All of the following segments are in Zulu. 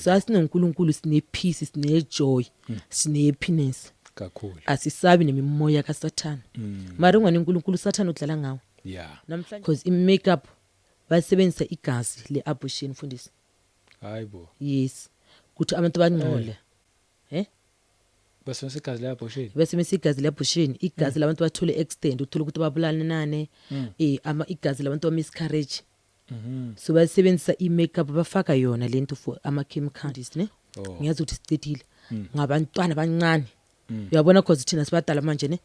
sasinonkulunkulu sine peace, sine joy, sine happiness. Kakhulu. Asisabi nemimoya kaSathana. Mara ungani uNkulunkulu Sathana udlala ngawo. Yeah. Namhlanje because i-makeup basebenzisa igazi le-abortion mfundisi. Hayibo. Yes. Kuthi abantu bangcole. Basebenzisa igazi le-abortion. Basebenzisa igazi le-abortion, igazi labantu bathole extend, uthola ukuthi babulala nane, igazi labantu ba miscarriage. So basebenzisa i-makeup bafaka yona lento for ama-chemicals ne. Ngiyazi ukuthi sitethile. Ngabantwana abancane. Uyabona cause thina sibadala manje ne.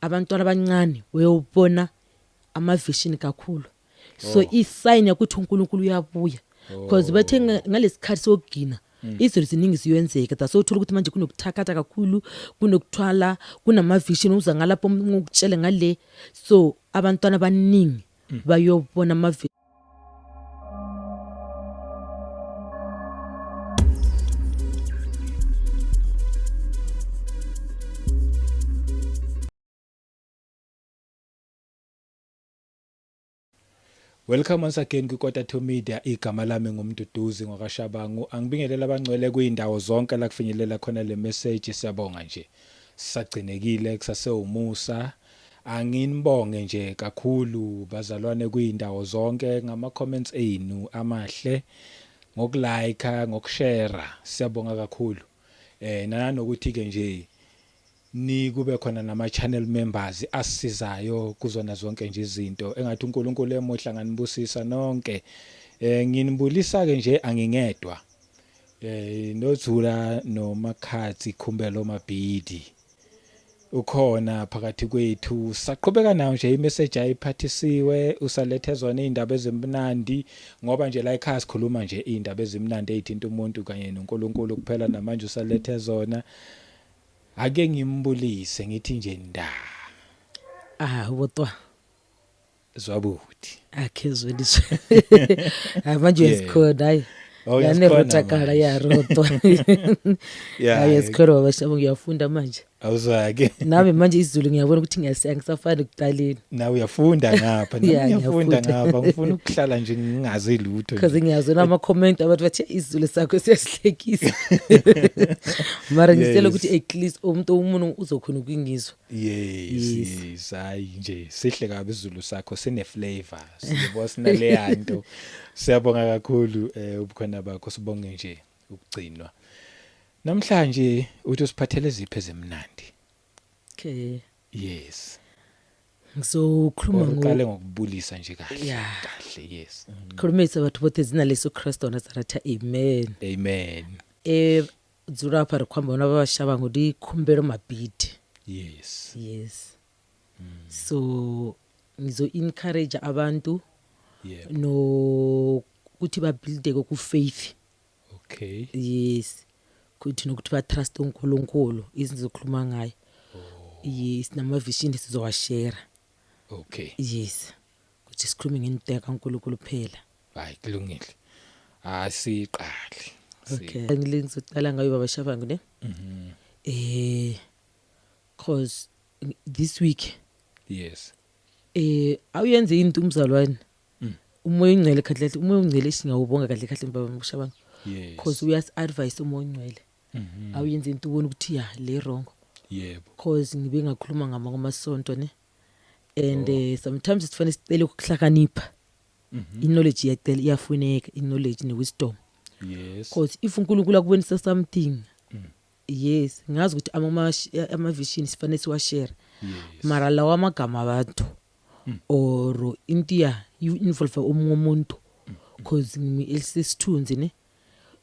Abantwana abancane uyobona ama-vision kakhulu. So i-sign ukuthi uNkulunkulu uyabuya. Because bathe ngalesikhathi sokugcina izinto ziningi ziyenzeka. That's uthola ukuthi manje kunokuthakatha kakhulu, kunokuthwala, kunama-vision uza ngalapho ngokutshela ngale. So abantwana abaningi bayobona ama-vision. Welcome once again kuKota to Media. Igama lami ngumduduzi ngokaShabangu. Angibingelela abangcwele kuyindawo zonke la kufinyelela khona le message. Siyabonga nje. Sagcinekile kusasewumusa. Anginibonge nje kakhulu bazalwane kuyindawo zonke ngama comments enu amahle, ngokulike, ngokushare. Siyabonga kakhulu. Nanokuthi ke nje ni kube khona nama channel members asisizayo kuzona zonke nje izinto engathi uNkulunkulu emuhla nganibusisa nonke. Nginibulisa ke nje angingedwa. Nothula noMakhathi Khumbelo Mabhidi ukhona phakathi kwethu. Saqhubeka nayo nje imessage ayiphathisiwe, usalethe zona izindaba ezimnandi ngoba nje la ekhaya sikhuluma nje izindaba ezimnandi ezithinta umuntu kanye noNkulunkulu kuphela, namanje usalethe zona. Ake ngimbulise ngithi nje nda. Wotwa. Zwabuthi. Akezweliswe. Manje yesikhona hayi. Yane rotakala ya rotwa. Yesikhona wabashabu ngiyafunda manje. Awuzake. Nami manje isiZulu ngiyabona ukuthi ngisafana ukuqaleni. Nawe uyafunda ngapha, nami ngiyafunda ngapha. Ngifuna ukuhlala nje ngingazi lutho. Because ngiyazona ama comment abantu bathi isiZulu sakho siyasihlekisa. Mara ngisela ukuthi at least umuntu uzokhona ukungizwa. Yes, hayi nje sihle kabi isiZulu sakho sine flavor. Siyabona sinaleyanto. Siyabonga kakhulu ubukhona bakho, sibonge nje ukugcinwa. Namhlanje uthi usiphathele ziphe zemnandi. Okay. Yes. Ngizokhuluma ngokuqale ngokubulisa nje kahle. Kahle, yes. Khulumisa abantu bote zina leso Kristo Nazareth. Amen. Amen. Dzura pa rikhwamba na vaShabangu di Khumbelo Mabhidi. Yes. Yes. So ngizo encourage abantu no kuthi ba build ku faith. Okay. Yes. Kuthi nokuthi ba trust uNkulunkulu izinzokhuluma ngayo. Yes, nama vision sizowashare. Okay. Yes. Kuthi sikhulume ngento kaNkulunkulu phela. Hayi kulungile. Asiqali. Okay. Ngizocala ngayo baba Shabangu ne. Cause this week. Yes. Awuyenze into umzalwane. Umoya ongcwele kahle, umoya ongcwele singawubonga kahle kahle baba Shabangu. Yes. Cause we advise umoya ongcwele. Awuyenze into ubona ukuthi le wrong. Yebo. Cause ngibe ngakhuluma ngamasonto ne. And sometimes it's funny sicela ukuhlakanipha. Knowledge iyafuneka, knowledge ne wisdom. Yes. Cause if uNkulunkulu akubonisa something. Yes, ngazi ukuthi ama vision sifanele siwashare. Yes. Mara lawa amagama abantu or intia you involve umuntu cause ngimi elisithunzi ne.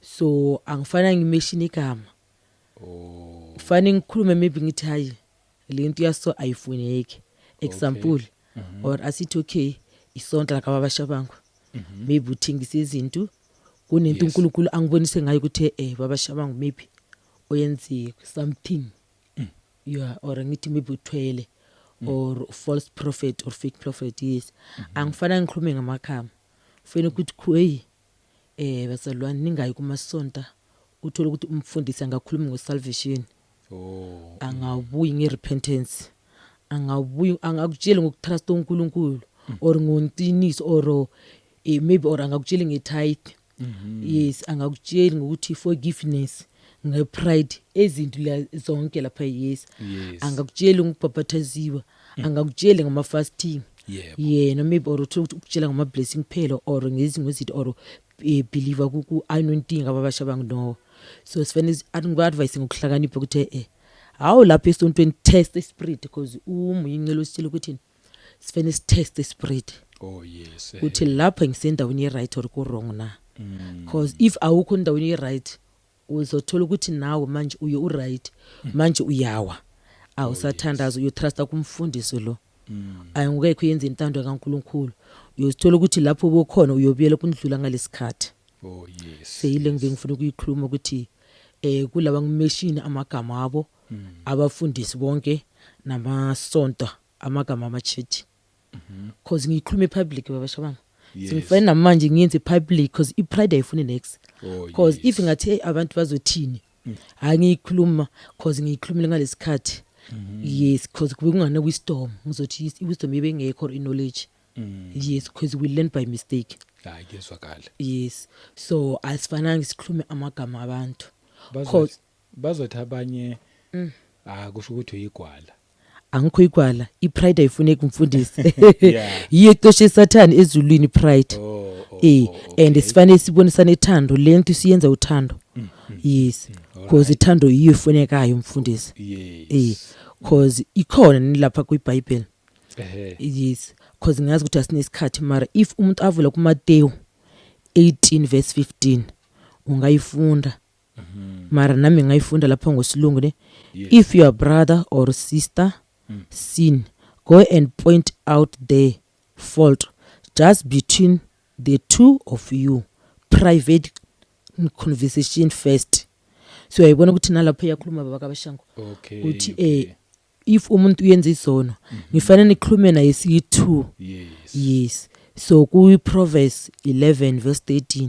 So angifana ngimeshini igama. Fanele ngikhulume maybe ngithi hayi lento yaso ayifuneki. Example or asithi okay isonto la kababa Shabangu. Maybe uthingisa izinto kunento uNkulunkulu angibonise ngayo ukuthi baba Shabangu maybe oyenzi something. Or ngithi maybe uthwele or false prophet or fake prophet. Yes. Angifana ngikhulume ngamakhama. Fanele ukuthi bazalwane ningayi kumasonto uthola ukuthi umfundisi angakhuluma ngosalvation. Angabuyi ngerepentance. Angabuyi angakutshela ngokutrust uNkulunkulu or ngontiniso or maybe or angakutshela ngetithe. yes angakutsheli ngokuthi forgiveness ngepride ezinto zonke lapha yes angakutsheli ngokubhabhathaziwa angakutsheli ngama fasting no maybe or ukutshela ngama blessing phela or ngezinto ezithi or believer ku anointing ababasha bangino so sifanele advice ngokuhlakanipha ukuthi hawu lapha esontweni test the spirit because umuyincelo sitshela ukuthi sifanele test the spirit yes uthi lapha ngisendaweni ye right or ku wrong na because if awukho endaweni ye right uzothola ukuthi nawe manje uye u right manje uyawa awusathandaza uyotrust kumfundisi lo ayingekho yenza intando kaNkuluNkulu uyozithola ukuthi lapho ubukhona uyobuyela kundlula ngalesikhathi seyile ngifuna ukuyikhuluma ukuthi kulaba ngimeshini amagama abo abafundisi bonke namasonto amagama ama-church because ngiyikhuluma public babashabanga singifana namanje ngiyenze public because ipride ayifuni next because if ngathi abantu bazothini angiyikhuluma because ngiyikhulumile ngalesikhathi yes because kube kungana wisdom ngizothi wisdom ibengekho or knowledge yes because we learn by mistake ngiyezwakala yes so asifananga sikhulume amagama abantu bazothi abanye kusho ukuthi uyigwala angikho igwala ipride ayifuneki umfundisi yiyo toshe sathani ezulwini pride and sifanele sibonisane ithando lento siyenza uthando yes because ithando yiyo ifunekayo umfundisi because ikhona nilapha kwiBhayibheli yes because ngiyazi ukuthi asinesikhathi mara if umuntu avula kuMateyu 18 verse 15 ungayifunda mara nami ngayifunda lapha ngosilungu ne if your brother or sister sin go and point out their fault just between the two of you private conversation first so ayibona ukuthi nalapha yakhuluma baba kaBashango uthi if umuntu uyenza isono ngifanele nikhulume naye siyi2 yes so ku Proverbs 11 verse 13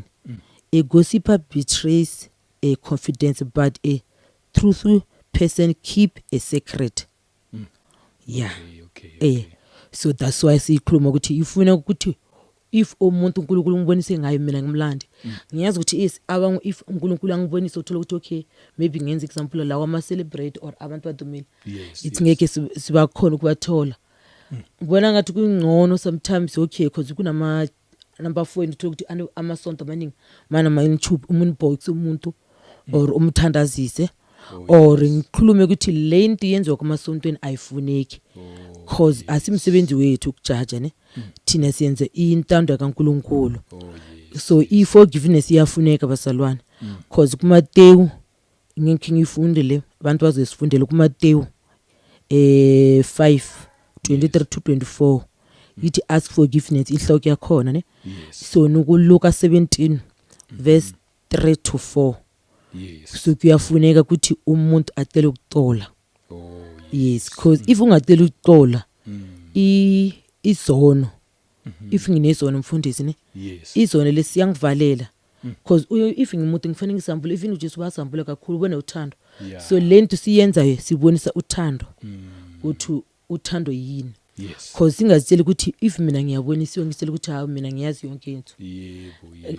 a gossiper betrays a confidence but a truthful person keep a secret so that's why sikhuluma ukuthi ifuna ukuthi if umuntu uNkulunkulu ngibonise ngayo mina ngimlandi ngiyazi ukuthi abang if uNkulunkulu angibonise uthola ukuthi okay maybe ngenza example lawa ama celebrate or abantu badumile it's ngeke sibakhona ukubathola ngibona ngathi kungcono sometimes okay because kunama number 4 uthola ukuthi amasonto amaningi mana ma YouTube umuntu box umuntu or umthandazise or ngikhulume ukuthi le nto yenziwa kumasontweni ayifuneki because asimsebenzi wethu ukujudge ne thina siyenze intando kaNkuluNkulu so forgiveness iyafuneka basalwane because kuMateyu ngeke ngifundele abantu bazosifundela kuMateyu 5:23-24 ithi ask forgiveness ihloko yakhona ne so nukuLuka 17 verse 3-4 so kuyafuneka ukuthi umuntu acele ukuxola yes because if ungacela ukuxola izono if nginezono mfundisi ne izono lesiyangivalela because if ngimuntu ngifanele ngisambule if uJesu wasambula kakhulu ubona uthando so lento siyenzayo sibonisa uthando ukuthi uthando yini because singazitshela ukuthi if mina ngiyabonisiwe ngisitshela ukuthi hayi mina ngiyazi yonke into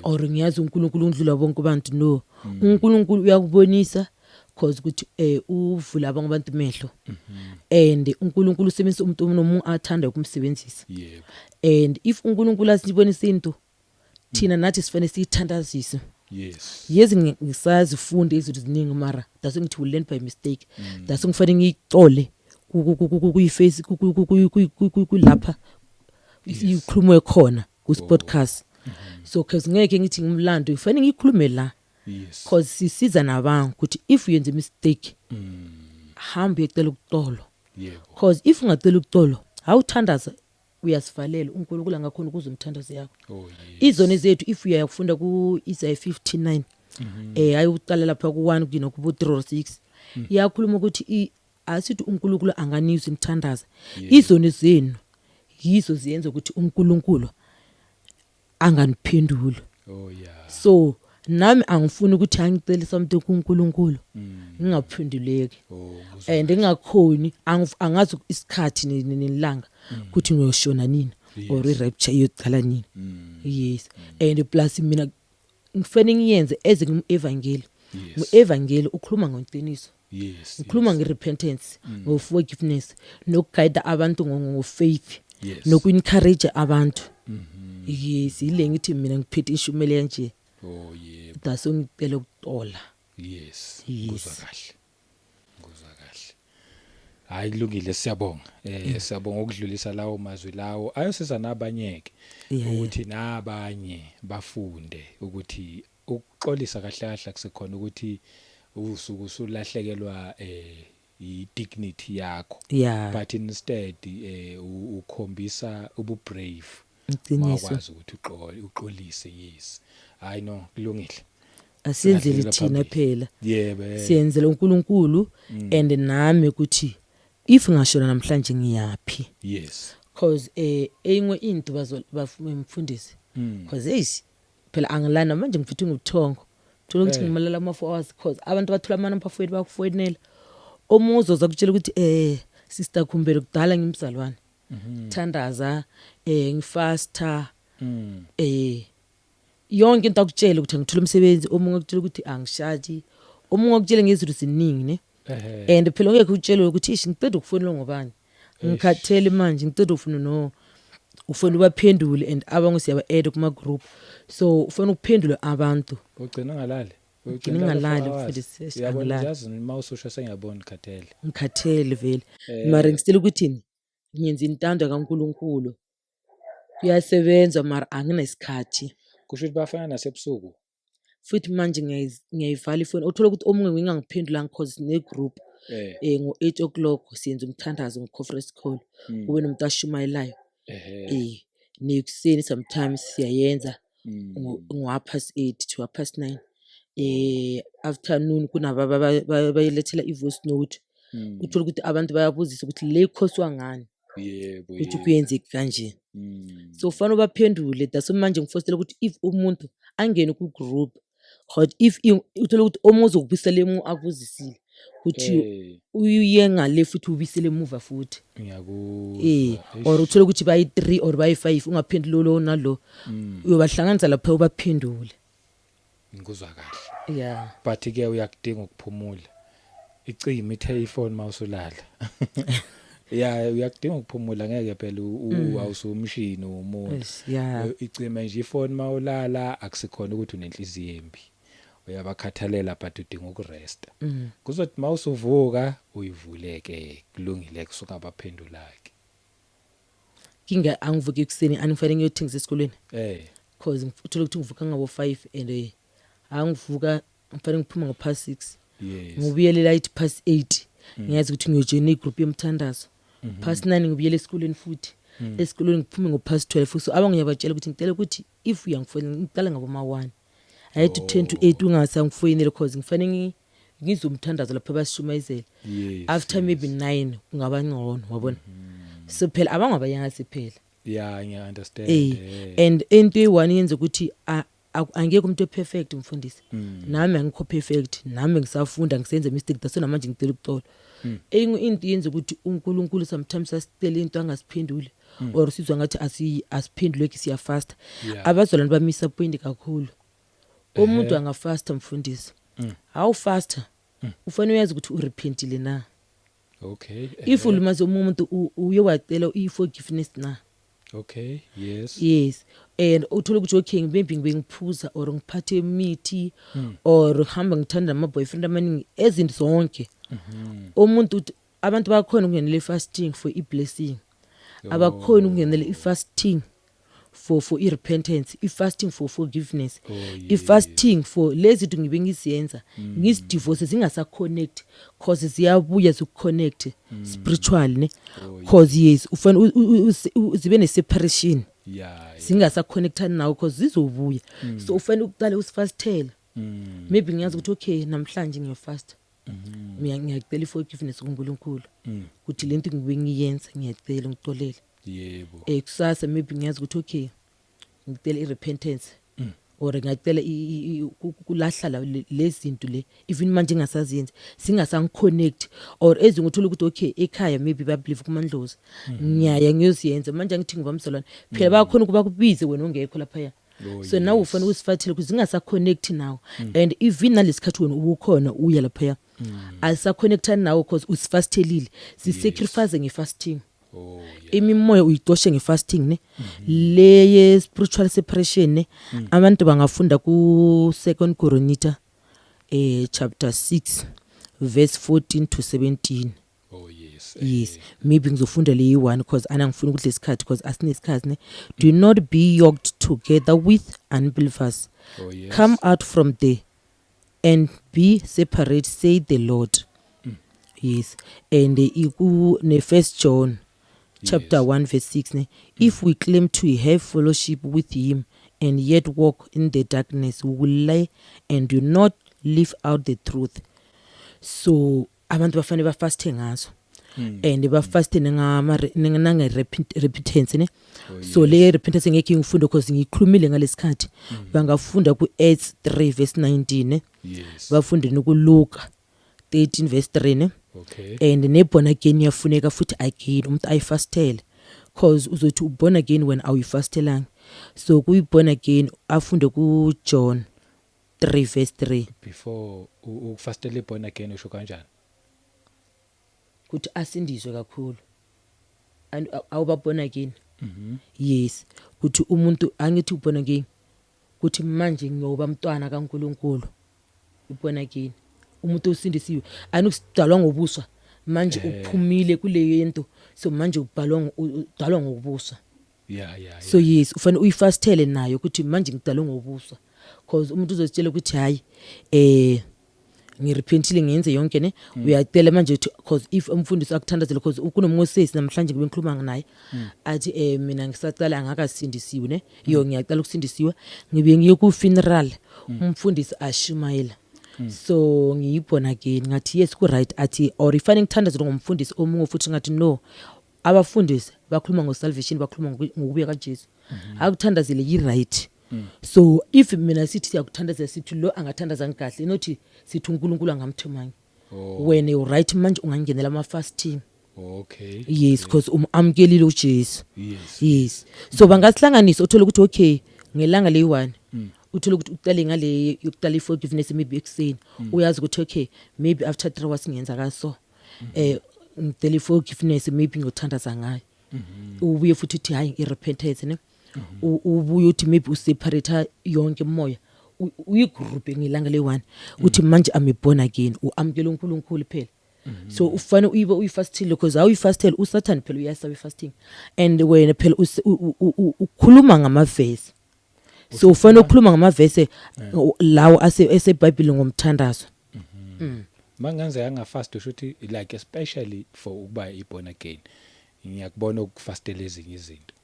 or ngiyazi uNkulunkulu undlula bonke abantu no uNkulunkulu uyakubonisa because ukuthi uvula abantu mehlo and uNkulunkulu usebenzisa umuntu nomuntu athanda ukumsebenzisa and if uNkulunkulu asibonisa into thina nathi sifanele siyithandazise yes ngisazi ufunde izinto eziningi mara that's ngithi we learn by mistake that's ngifanele ngicole kuyiface kulapha ikhulumo ekhona ku podcast so cause ngeke ngithi ngimlando kufanele ngikhulume la cause sisiza nabantu ukuthi if uyenza a mistake hambe ecela ukuxolo cause if ungacela ukuxolo awuthandaza uyasivalela uNkulunkulu angakhona ukuzomthandaza yakho izone zethu if uyayafunda ku Isaiah 59 ayokuqala lapha ku 1 kuno ku 3-6 iyakhuluma ukuthi asithi uNkulunkulu anganizwe ngithandaza izone zenu yizo ziyenza ukuthi uNkulunkulu anganiphendula so nami angifuni ukuthi angicele something kuNkulunkulu ngingaphenduleki and ngingakhoni angazi isikhathi nelanga ukuthi ngiyoshona nini or irapture iyocala nini yes and plus mina ngifene ngiyenze eze ngumevangeli muevangeli ukhuluma ngeqiniso yes ukhuluma ngerepentance ngoforgiveness nokuguide abantu ngofaith yes noku-encourage abantu yes ile ngithi mina ngiphethe ishumele nje oh yebo daso ngicela ukutola yes Yes. kuzwa kahle hayi kulungile siyabonga siyabonga ukudlulisa lawo mazwi lawo ayosiza nabanyeke ukuthi nabanye bafunde ukuthi ukuxolisa kahle kahle kusekhona ukuthi usuku usulahlekelwa i-dignity yakho yeah but instead ukhombisa ububrave iqiniso makwazi ukuthi uxolise yes hayi no kulungile asiyenzele thina phela yebo siyenzele uNkulunkulu and nami ukuthi if ngashona namhlanje ngiyapi yes cause eyinwe into bafumfundisi cause phela angilana manje ngifithe ngobuthongo thola ukuthi ngimalala ama 4 hours cause abantu bathula amana mphafweni bakufonela omuzo zakutshela ukuthi sister Khumbele kudala ngimzalwane thandaza ngifasta yonke into akutshela ukuthi ngithola umsebenzi omunye akutshela ukuthi angishadi omunye akutshela ngezulu siningi ne and phela ngeke utshele ukuthi ishi ngicela ukufonela ngobani ngikhathele manje ngicela ufuna ufuna ubaphendule and abanye siyaba add kuma group so ufuna ukuphendula abantu ugcina ngalali ngingalali mfundisi yabona ngiyazi uma ususho sengiyabona ngikhathele vele mara ngicela ukuthi ngiyenza intando kaNkuluNkulu kuyasebenza mara anginasikhathi kusho ukuthi bafana nasebusuku futhi manje ngiyayivala ifoni uthola ukuthi omunye ngingangiphendula cause ne group ngo 8:00 siyenza umthandazo ngeconference call kube nomuntu ashumayelayo nekuseni sometimes siyayenza ngo-8:30 to 9:30 afternoon kunaba bayilethela i-voice note uthola ukuthi abantu bayabuzisa ukuthi le khoswa ngani yebo ukuthi kuyenzeka kanje so ufana ubaphendule daso manje ngifostela ukuthi if umuntu angene ku group but if uthola ukuthi omuzo ukubisela emu akuzisile ukuthi uyenga le futhi ubisele emuva futhi ngiyakuzwa or uthola ukuthi bayi 3 or bayi 5 ungaphendula lo nalo uyobahlanganisa lapha ubaphendule ngikuzwa kahle yeah but ke uyakudinga ukuphumula icimi ithe ifoni mawusulala yeah uyakudinga ukuphumula ngeke phela awusumshini umuntu icime nje ifoni mawulala akusikhona ukuthi unenhliziyo embi uyabakhathalela but udinga ukuresta kuzothi mawusuvuka uyivuleke kulungile kusuka abaphendulake kinga angivuka ekuseni anifanele ngiyothengisa esikolweni cause uthola ukuthi ngivuka ngabo 5 and angivuka ngifanele ngiphuma ngo-6 yes ngibuyele light past 8 ngiyazi ukuthi ngiyojoina igroup yomthandazo past 9 ngibuyele esikolweni futhi esikolweni ngiphume ngo-past 12 so abanye ngiyabatshela ukuthi ngicela ukuthi if uyangifonela ngicela ngabo ma-1 I had to 10 to 8 ungasangifonele cause ngifanele ngizomthandazo lapha basishumayezela after maybe 9 kungaba ngcono wabona so phela abangabayazi phela yeah ngiya understand and into eyi-1 yenza ukuthi angeke umuntu perfect mfundisi nami angikho perfect nami ngisafunda ngisenze mistake daso namanje ngicela ukutola enye into yenza ukuthi uNkulunkulu sometimes asitele into angasiphenduli or sizwa ngathi asiphenduleki siya fast abazalwane bamisa point kakhulu umuntu angafasta mfundisi how faster ufanele uyazi ukuthi urepentile na okay if ulimaze umuntu uyewacela i-forgiveness na okay yes and uthola ukuthi okay ngibengiphuza or ngiphathe imithi or hamba ngithanda ama boyfriend amaningi ezinto zonke umuntu abantu bakhona ukungenela fasting for i-blessing abakhona ukungenela i-fasting for i-repentance i-fasting for forgiveness i-fasting for lezi zinto ngibe ngiziyenza ngizidivorce zingasaconnect cause ziyabuya zikuconnect spiritually ne cause yes ufana zibe ne-separation zingasaconnectani nawo cause zizobuya so ufanele ukuqala usifastela maybe ngiyazi ukuthi okay namhlanje ngiyafasta ngiyacela i-forgiveness kuNkulunkulu ukuthi lento ngibe ngiyenza ngiyacela ngixolele yebo kusasa maybe ngiyazi ukuthi okay ngicela i-repentance or ngicela kulahla lezi zinto le even manje ngingasaziyenza singasangiconnect or ezinye uthola ukuthi okay ekhaya maybe babelieve kumandlozi ngiyaya ngiyoziyenza manje ngithi ngibamzalwane phela bayakhona ukuba kubize wena ongekho lapha so now ufana usifathele kuze zinga sa connect now and even nalesikhathi wena ubukhona uya lapha asa connecta nawo because usifastelile si sacrifice ngefasting imimoya uyidoshe ngefasting ne leye spiritual separation ne abantu bangafunda ku 2 Korinita chapter 6 verse 14 to 17. Yes, maybe ngizofunda leyi one because angifuni ukuthi lesikhathi because asinesikhathi ne. Do not be yoked together with unbelievers. Come out from there and be separate, say the Lord. Yes, and iku ne 1 John chapter 1 verse 6 ne. If we claim to have fellowship with him and yet walk in the darkness, we will lie and do not live out the truth. So abantu bafane bafasting ngazo and bafasting ngama repentance ne. So le repentance ngeke ngifunde because ngikhulumile ngalesikhathi bangafunda ku Acts 3 verse 19 ne. Bafunde noku Luke 13 verse 3 ne. And ne born again yafuneka futhi again umuntu ayifastele because uzothi born again when awuyifastelang. So kuyi born again afunde ku John 3 verse 3. Before ukufastele born again usho kanjani? Kuthi asindizwe kakhulu and awuba born again. Yes, kuthi umuntu angithi born again kuthi manje ngiyoba umntwana kaNkuluNkulu born again. Umuntu usindisiwe anukusidalwa ngobuswa manje uphumile kule yento so manje udalwa ngobuswa. So yes ufana uyifastele nayo ukuthi manje ngidalwa ngobuswa because umuntu uzositshela ukuthi hayi ngirepentile ngenze yonke ne uyacela manje because if umfundisi akuthandazela because kunomosesi namhlanje ngibe ngikhuluma naye athi mina ngisaqala angakasindisiwe ne yo ngiyaqala ukusindisiwa ngibe ngiye ku funeral umfundisi ashumayela. So ngiyibona again ngathi yes ku right athi or ifane ngithandazela ngomfundisi omunye futhi ngathi no abafundisi bakhuluma ngo salvation bakhuluma ngokubuya kaJesu akuthandazele yi right. So if mina sithi siyakuthandazela sithi lo angathandaza ngikahle nothi sithi uNkulunkulu angamthemanga when you right manje ungangenela ama fasting. Yes because amkelile uJesu. Yes so bangasihlanganisa uthola ukuthi okay ngelanga leyi1 uthola ukuthi uqale ngale yokuqala forgiveness maybe ekseni uyazi ukuthi okay maybe after 3 hours ngiyenza kaso ngicela forgiveness maybe ngothandaza ngayo ubuye futhi uthi hayi irepentance ne ubuye uthi maybe useparate yonke moya uyigroup ngelanga le1 uthi manje am born again uamkela uNkulunkulu phela. So ufana uyibe uyifastile because awuyifastile uSatan phela uyasaba fasting and wena phela ukhuluma ngama verse. So ufana ukukhuluma ngama verse lawo eseBhayibheli ngomthandazo. Mangenze angafast ushuthi like especially for ukuba iborn again ngiyakubona ukufastela ezinye izinto.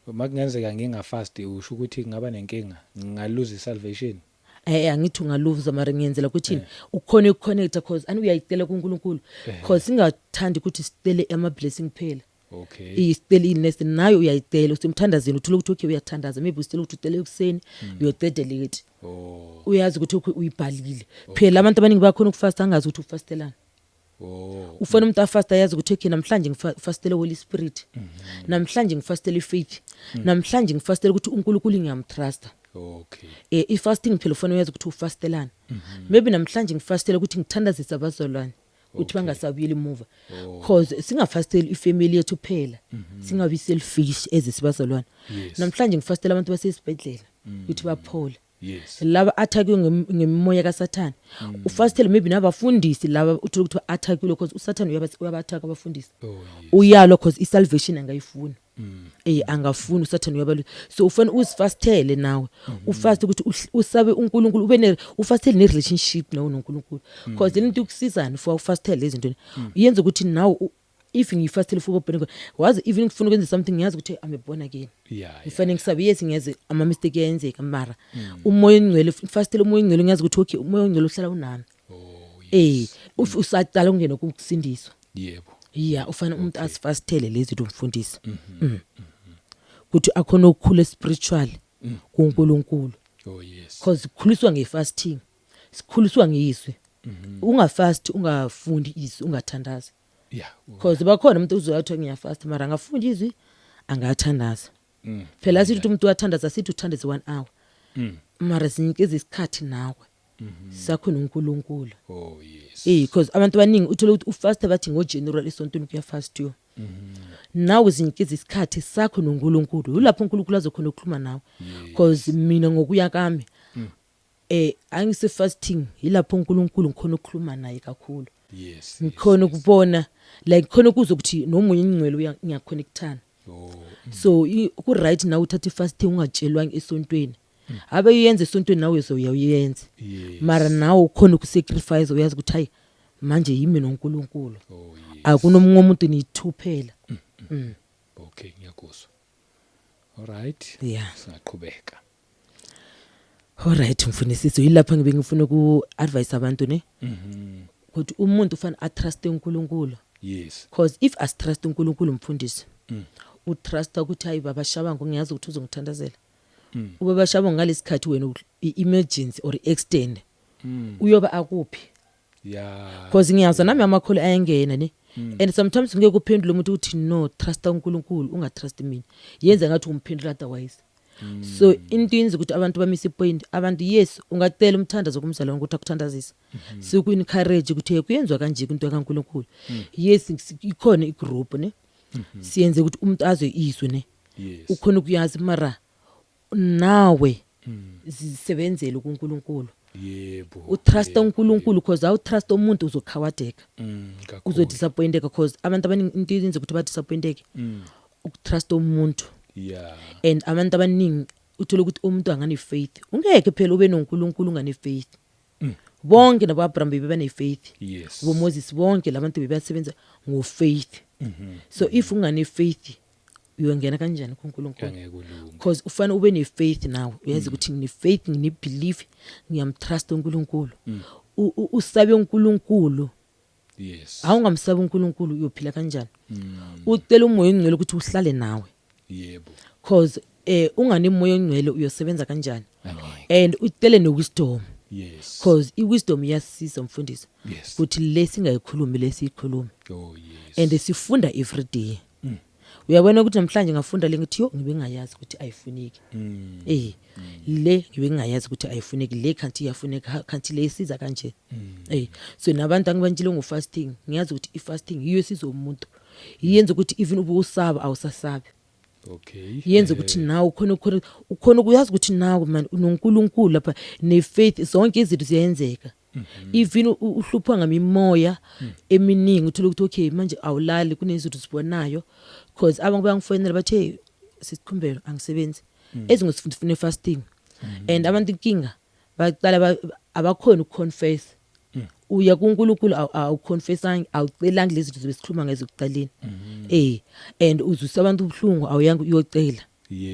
Makungenzeka ngingafast usho ukuthi ngaba nenkinga ngalose salvation. Angithi ungaluza mara ngiyenzela ukuthi ukhona ukuconnecta because ani uyayicela kuNkulunkulu because singathandi ukuthi sicele ama blessing phela. Isicela illness nayo uyayicela usimthandazeni uthola ukuthi okay uyathandaza maybe usicela ukuthi ucele ekseni uyocedela late. Uyazi ukuthi uyibhalile phela abantu abaningi bakhona ukufasta angazi ukuthi ufastelana. Ufuna umuntu afasta yazi ukuthi okay namhlanje ngifastele Holy Spirit namhlanje ngifastele faith namhlanje ngifastele ukuthi uNkulunkulu ngiyamtrusta. I-fasting phela ufuna uyazi ukuthi ufastelana maybe namhlanje ngifastele ukuthi ngithandazisa abazalwane ukuthi bangasabuyeli emuva because singafasteli ifamily yethu phela singabi selfish ezisibazalwane. Namhlanje ngifastele abantu basesibhedlela ukuthi baphole laba attackwe ngemoya kaSathana. Ufastele maybe nabafundisi laba uthola ukuthi attackwe because uSathana uyabathaka abafundisi uyalo because isalvation angayifuni angafuni uSathana uyabalo. So ufana uzifastele nawe ufast ukuthi usabe uNkulunkulu ube ufastele ne relationship nawe noNkulunkulu because into ukusizana for ufastele lezi zinto uyenza ukuthi nawe if ngifastele for ubheka wazi even ngifuna ukwenza something ngiyazi ukuthi I'm born again. Ngifane ngisabe yes ngiyeze ama mistake yenzeka mara umoya ongcwele fastele umoya ongcwele ngiyazi ukuthi okay umoya ongcwele uhlala unami. Usaqala ungena kukusindiswa. Ufana umuntu asifastele lezi zinto umfundisi ukuthi akhona ukukhula spiritual kuNkulunkulu. Because kukhuliswa ngefasting sikhuliswa ngiyizwe ungafast ungafundi izwi ungathandaza. Because bakhona umuntu uzoyathi ngiyafast mara angafundi izwi angathandaza. Phela sithi umuntu uyathandaza sithi uthandaze 1 hour mara sinikeza isikhathi nawe sakho noNkulunkulu. Oh yes. Because abantu abaningi uthola ukuthi ufast bathi ngoJanuary esontweni kuya fast yo. Nawe zinikeza isikhathi sakho noNkulunkulu. Ulapho uNkulunkulu azokhona ukukhuluma nawe. Because mina ngokuya kami angise fasting ilapho uNkulunkulu ngikhona ukukhuluma naye kakhulu. Yes. Ngikhona ukubona like khona kuzokuthi nomunye ingcwele uyaconnectana. So ku right now uthatha fasting ungatshelwanga esontweni. Abe uyenze esontweni nawe uzoyenza. Mara nawe ukhona ukusacrifice uyazi ukuthi hayi manje yimi noNkulunkulu. Akunomunye umuntu nithuphela. Okay, ngiyakuzwa. All right. Yeah. Singaqhubeka. All right mfundisi yilapha ngibe ngifuna ku advise abantu ne. Ukuthi umuntu ufana atrust uNkulunkulu. Yes. Because if as trust uNkulunkulu mfundisi utrust ukuthi hayi baba Shabangu ngiyazi ukuthi uzongithandazela. Ubaba Shabangu ngalesikhathi wena emergency or extend uyoba akuphi. Yeah. Because ngiyazi nami amakholo ayengena ne. And sometimes ngeke kuphendule umuntu uthi no trust uNkulunkulu ungatrust mina. Yenza ngathi umphendula otherwise. So into yenza ukuthi abantu bamise point abantu yes ungacela umthandazo kumzalwane ukuthi akuthandazise. Siku encourage ukuthi kuyenzwa kanje into kaNkulunkulu. Yes ikhona igroup ne. Siyenze ukuthi umuntu azwe izwe ne. Ukhona ukuyazi mara nawe zisebenzele kuNkulunkulu. Yebo. Utrust uNkulunkulu because awu trust umuntu uzokhawadeka. Uzodisappointeka because abantu abaningi into yenza ukuthi ba disappointeke. Ukutrust umuntu. Yeah. And abantu abaningi uthola ukuthi umuntu angane faith. Ungeke phela ube noNkulunkulu ungane faith. Bonke nabo Abraham bebane faith. Yes. Bo Moses bonke labantu bebasebenza ngo faith. So if ungane faith uyongena kanjani kuNkulunkulu? Because ufana ube ne faith nawe. Uyazi ukuthi ngine faith ngine belief ngiyamtrust uNkulunkulu. Usabe uNkulunkulu. Yes. Awungamsabi uNkulunkulu uyophila kanjani? Ucela umoya ongcwele ukuthi uhlale nawe. Yebo. Because ungane umoya ongcwele uyosebenza kanjani? And ucele no wisdom. Yes. Because iwisdom iyasiza mfundisi. Yes. Ukuthi lesingayikhulumi lesikhuluma. Oh yes. And sifunda every day. Uyabona ukuthi namhlanje ngafunda lengithi yo ngibe ngayazi ukuthi ayifuneki. Le ngibe ngayazi ukuthi ayifuneki le kanti iyafuneka kanti le isiza kanje. So nabantu angibantshile ngofasting ngiyazi ukuthi ifasting yiyo isizo umuntu. Iyenza ukuthi even ube usaba awusasabi. Okay. Yenza ukuthi nawe ukhona ukuyazi ukuthi nawe man uNkulunkulu lapha ne faith zonke izinto ziyenzeka. Even uhlupha ngamimoya eminingi uthola ukuthi okay manje awulali kunezinto sibonayo because abantu bayangifonela bathi sisikhumbelo angisebenzi ezingosifuna fasting and abantu inkinga baqala abakhona ukuconfess uya kuNkulunkulu awuconfessing awucelanga lezi zinto besikhuluma ngazo kuqaleni and uzwisa abantu ubhlungu awuyanga uyocela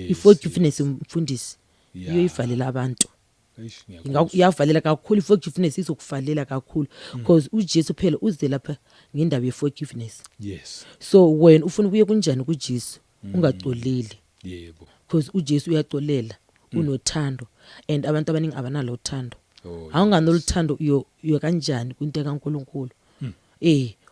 iforgiveness umfundisi uyoyivalela abantu Ingiyavalela kakhulu iforgiveness izokuvalela kakhulu because uJesu phela uze lapha ngendaba yeforgiveness. Yes. So when ufuna ukuye kunjani kuJesu ungacoleli. Yebo. Because uJesu uyacolela unothando and abantu abaningi abanalo uthando. Awunganoluthando uyo kanjani kwinto kaNkulunkulu.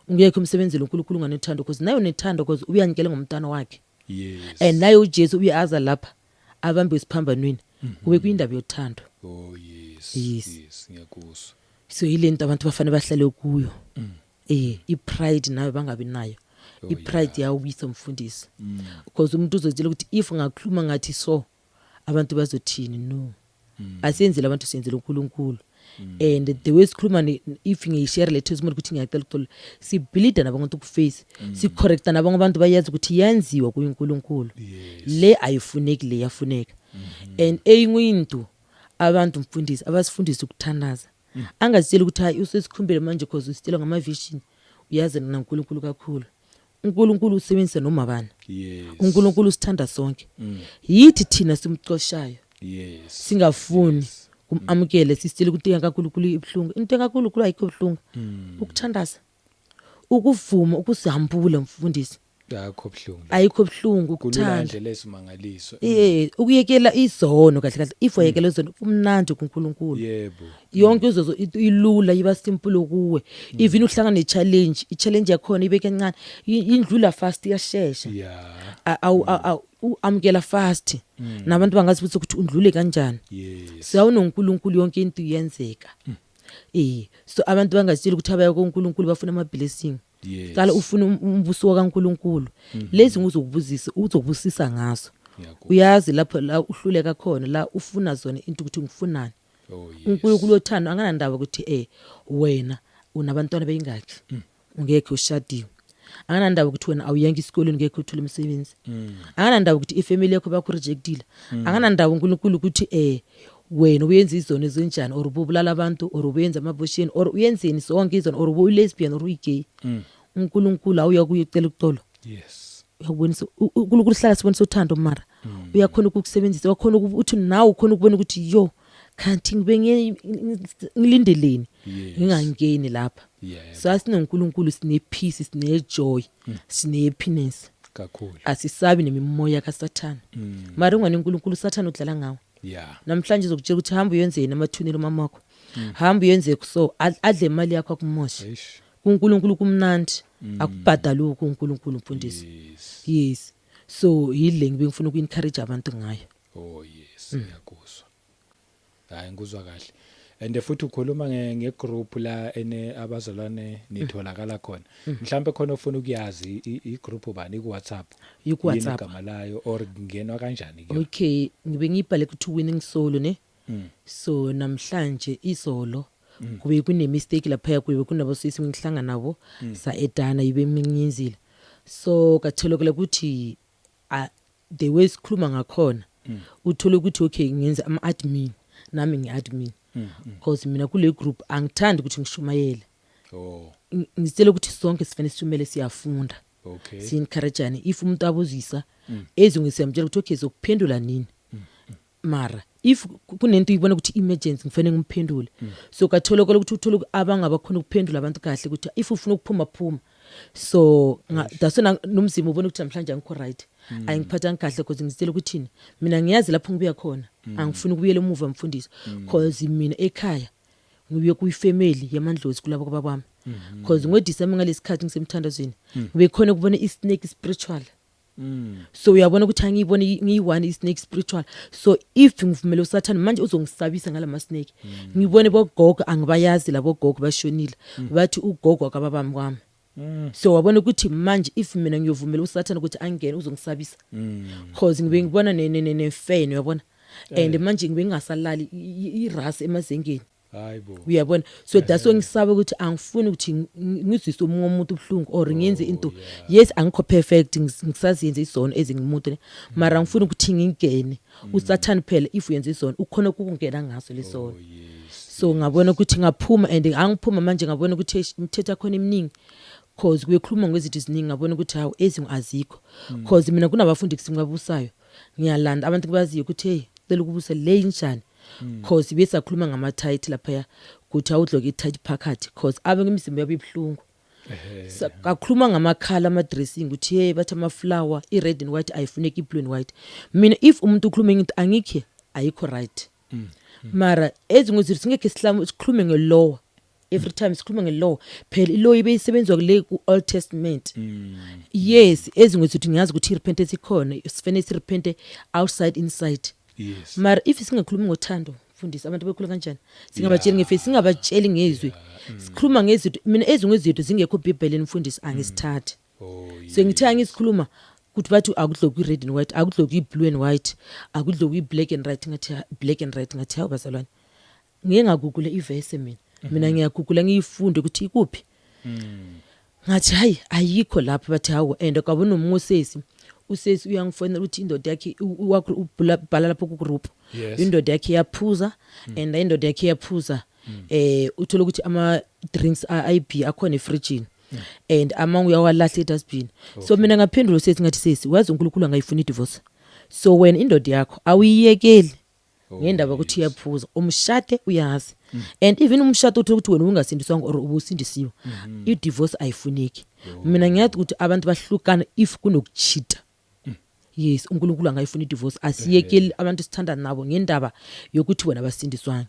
Ungekho umsebenzele uNkulunkulu nganothando because nayo nethando because uyanikela ngomntana wakhe. Yes. And nayo uJesu uyaza lapha abambe isiphambanweni kube kuyindaba yothando. Oh yes. Yes, ngiyakuzwa. So ilento abantu bafanele bahlale kuyo. I-pride nayo bangabi nayo. I-pride yawubisa umfundisi. Because umuntu uzotshela ukuthi if ngakhuluma ngathi so abantu bazothini no. Asenzele abantu senzele uNkulunkulu. And the way sikhuluma if ngiyishare le testimony ukuthi ngiyacela ukuxola si bleed nabantu kuface si correct nabantu bayazi ukuthi yenziwa kuNkulunkulu. Le ayifuneki le yafuneka. And eyinto abantu mfundisi abasifundisa ukuthandaza angazitshela ukuthi hayi usesikhumbele manje because usitshela ngama vision uyazi naNkulunkulu kakhulu uNkulunkulu usebenzisa noma bani uNkulunkulu usithanda sonke yithi thina simxoshayo singafuni kumamukele sisitshela ukuthi kaNkulunkulu ibhlungu into kaNkulunkulu ayikho ibhlungu ukuthandaza ukuvuma ukusihambula mfundisi yakho ibhlungu ayikho ibhlungu ukuthanda kulandela isimangaliso ukuyekela izono kahle kahle if wayekela izono kumnandi kuNkulunkulu yebo yonke izozo ilula iba simple kuwe even uhlangana ne challenge i challenge yakho ibe kancane indlula fast iyashesha amkela fast nabantu bangazi ukuthi undlule kanjani. Yes. SawunoNkulunkulu yonke into iyenzeka. So abantu bangazitshela ukuthi abaya koNkulunkulu bafuna ama blessing. Yes. Qala ufuna umbuso kaNkulunkulu. Lezi uzokubusisa ngaso. Uyazi lapho la uhluleka khona la ufuna zona into ukuthi ngifunani. Oh yes. uNkulunkulu othando anganandaba ukuthi wena unabantwana beyingakhi. Ungekho ushadiwe. Anganandaba ukuthi wena awuyenga isikoleni ngeke uthole umsebenzi. Anganandaba ukuthi ifamily yakho bakho rejectile. Anganandaba uNkulunkulu ukuthi wena uyenza izono ezinjani or ubulala abantu or uyenza amabosheni or uyenzeni sonke izono or ubu lesbian or uyigay. uNkulunkulu awuya kuyicela ukuxolo. Yes. Uyabonisa uNkulunkulu hlala sibonisa uthando mara. Uyakhona ukukusebenzisa wakhona ukuthi nawe ukhona ukubona ukuthi yo kanti ngibe ngilindeleni ngingangeni lapha. So asinoNkulunkulu sine peace sine joy sine happiness kakhulu. Asisabi nemimoya kaSathana. Mara ungani uNkulunkulu uSathana udlala ngawo. Yeah. Namhlanje uzokutshela ukuthi hamba uyenzeni amathunelo mamakho. Hamba uyenze so adle imali yakho akumosha. uNkulunkulu kumnandi akubhadala uNkulunkulu mfundisi. Yes. So yile ngibe ngifuna uku-encourage abantu ngayo. Oh yes, ngiyakuzwa. Hayi ngikuzwa kahle. And futhi ukhuluma ngegroup la ene abazalwane nitholakala khona. Mhlambe khona ufuna ukuyazi igroup bani ku-WhatsApp. Ku-WhatsApp. Igama layo or ngenwa kanjani ke? Okay, ngibe ngibhale ukuthi winning solo ne. So namhlanje izolo kube kune mistake lapha kube kunabosisi ngihlanga nabo sa edana ibe mingiyenzile. So katholakala ukuthi the way sikhuluma ngakhona uthola ukuthi okay ngenza ama admin nami ngiadmin because mina kule group angithandi ukuthi ngishumayele. Ngizitshela ukuthi sonke sifane sishumele siyafunda. Okay. Si encourageane if umuntu abuzisa ezungisemtshela ukuthi okay zokuphendula nini. Mara if kunento uyibona ukuthi emergency ngifanele ngimphendule. So katholakala ukuthi uthola abangaba khona ukuphendula abantu kahle ukuthi if ufuna ukuphuma phuma. So dasona nomzimo ubona ukuthi namhlanje angikho right. Ayingiphatha kahle because ngizitshela ukuthi mina ngiyazi lapho ngibuya khona. Angifuni ukubuyela emuva mfundisi because mina ekhaya ngibuye kuyifamily yamandlozi kulabo kwabami. Because ngoDecember ngalesikhathi ngisemthandazweni ngibe khona ukubona isnake spiritual. So uyabona ukuthi angiyibona ngiyi-one isnake spiritual. So if ngivumela uSathane manje uzongisabisa ngalama snake. Ngibone bogogo angibayazi labo gogo bashonile. Bathi ugogo akababami kwami. So wabona ukuthi manje if mina ngiyovumela uSathane ukuthi angene uzongisabisa. Because ngibe ngibona nefene uyabona. And manje ngibe ngingasalali irasi emazengeni. Hayibo. Uyabona so that's why ngisaba ukuthi angifuni ukuthi ngizwise umuntu ubhlungu or ngenze into yes angikho perfect ngisaziyenze izono ezingimuntu mara ngifuna ukuthi ngingene uSathane phela if uyenze izono ukhona ukungena ngaso lesono. So ngabona ukuthi ngaphuma and angiphuma manje ngabona ukuthi imithetho khona eminingi because kuyekhuluma ngezinto eziningi ngabona ukuthi hawo ezingu azikho because mina kunabafundi kusingabusayo ngiyalanda abantu baziyo ukuthi hey cela ukubusa le injani. Because bese akhuluma ngama title lapha ukuthi awudloke ithathe phakathi because abe ngemizimba yabo ibhlungu. Kakhuluma ngamakhala ama dressing ukuthi hey bathi ama flower i-red and white ayifuneki i-blue and white. Mina if umuntu ukhuluma into angikhe ayikho right. Mara ezingozithi singeke sikhulume ngelaw. Every time sikhuluma ngelaw phela ilaw ibe isebenzwa kule ku-Old Testament. Yes ezingozithi ngiyazi ukuthi repentance ikhona sifene sirepente outside inside. Yes. Mara if singakhuluma ngothando mfundisi abantu bekhuluma kanjani singabatsheli ngeface singabatsheli ngezwi sikhuluma ngezinto mina ezingezinto zingekho eBhayibhelini mfundisi angisithathe. So ngithe ngisikhuluma ukuthi bathi akudloki i-red and white akudloki i-blue and white akudloki i-black and white ngathi black and white ngathi hawu bazalwane ngeke ngagugule iverse mina ngiyagugula ngiyifunde ukuthi ikuphi. Ngathi hayi ayikho lapha bathi hawu and kwabona uMoses usesi uyangifonela ukuthi indoda yakhe ubhala lapho ku group indoda yakhe yaphuza and indoda yakhe yaphuza uthola ukuthi ama drinks IB akhona efridge and among uyawalahla edustbin. So mina ngaphendula usesi ngathi sesi wazi uNkulunkulu angayifuni divorce. So wena indoda yakho awuyiyekeli ngendaba ukuthi iyaphuza umshade uyazi and even umshado uthola ukuthi wena ungasindiswanga or ubusindisiwe i-divorce ayifuneki. Mina ngiyathi ukuthi abantu bahlukana if kunokucheat. Yes uNkulunkulu angayifuni divorce asiyekeli abantu sithanda nabo ngendaba yokuthi wena basindiswana.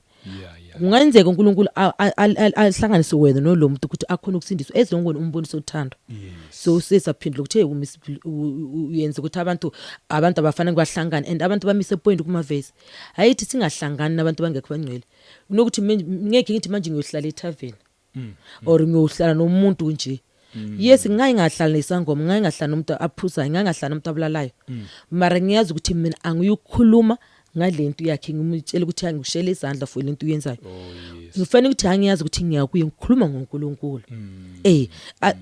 kungenzeka uNkulunkulu ahlanganise wena lo muntu ukuthi akhona ukusindiswa ezongona umboniso othando so usesaphindula ukuthi uyenze ukuthi abantu abafana kwahlangana and abantu bamise point kuma verse ayithi singahlangani nabantu bangekho bangcwele kunokuthi ngeke ngithi manje ngiyohlala eTavern or ngiyohlala nomuntu nje yes ngahlala nesangoma ngahlala nomuntu aphuza ngahlala nomuntu abulalayo mara ngiyazi ukuthi mina angiyukhuluma ngalento yakhe ngimtshela ukuthi angishele izandla for lento uyenzayo ngifanele ukuthi angiyazi ukuthi ngiyakuye ngikhuluma ngoNkulunkulu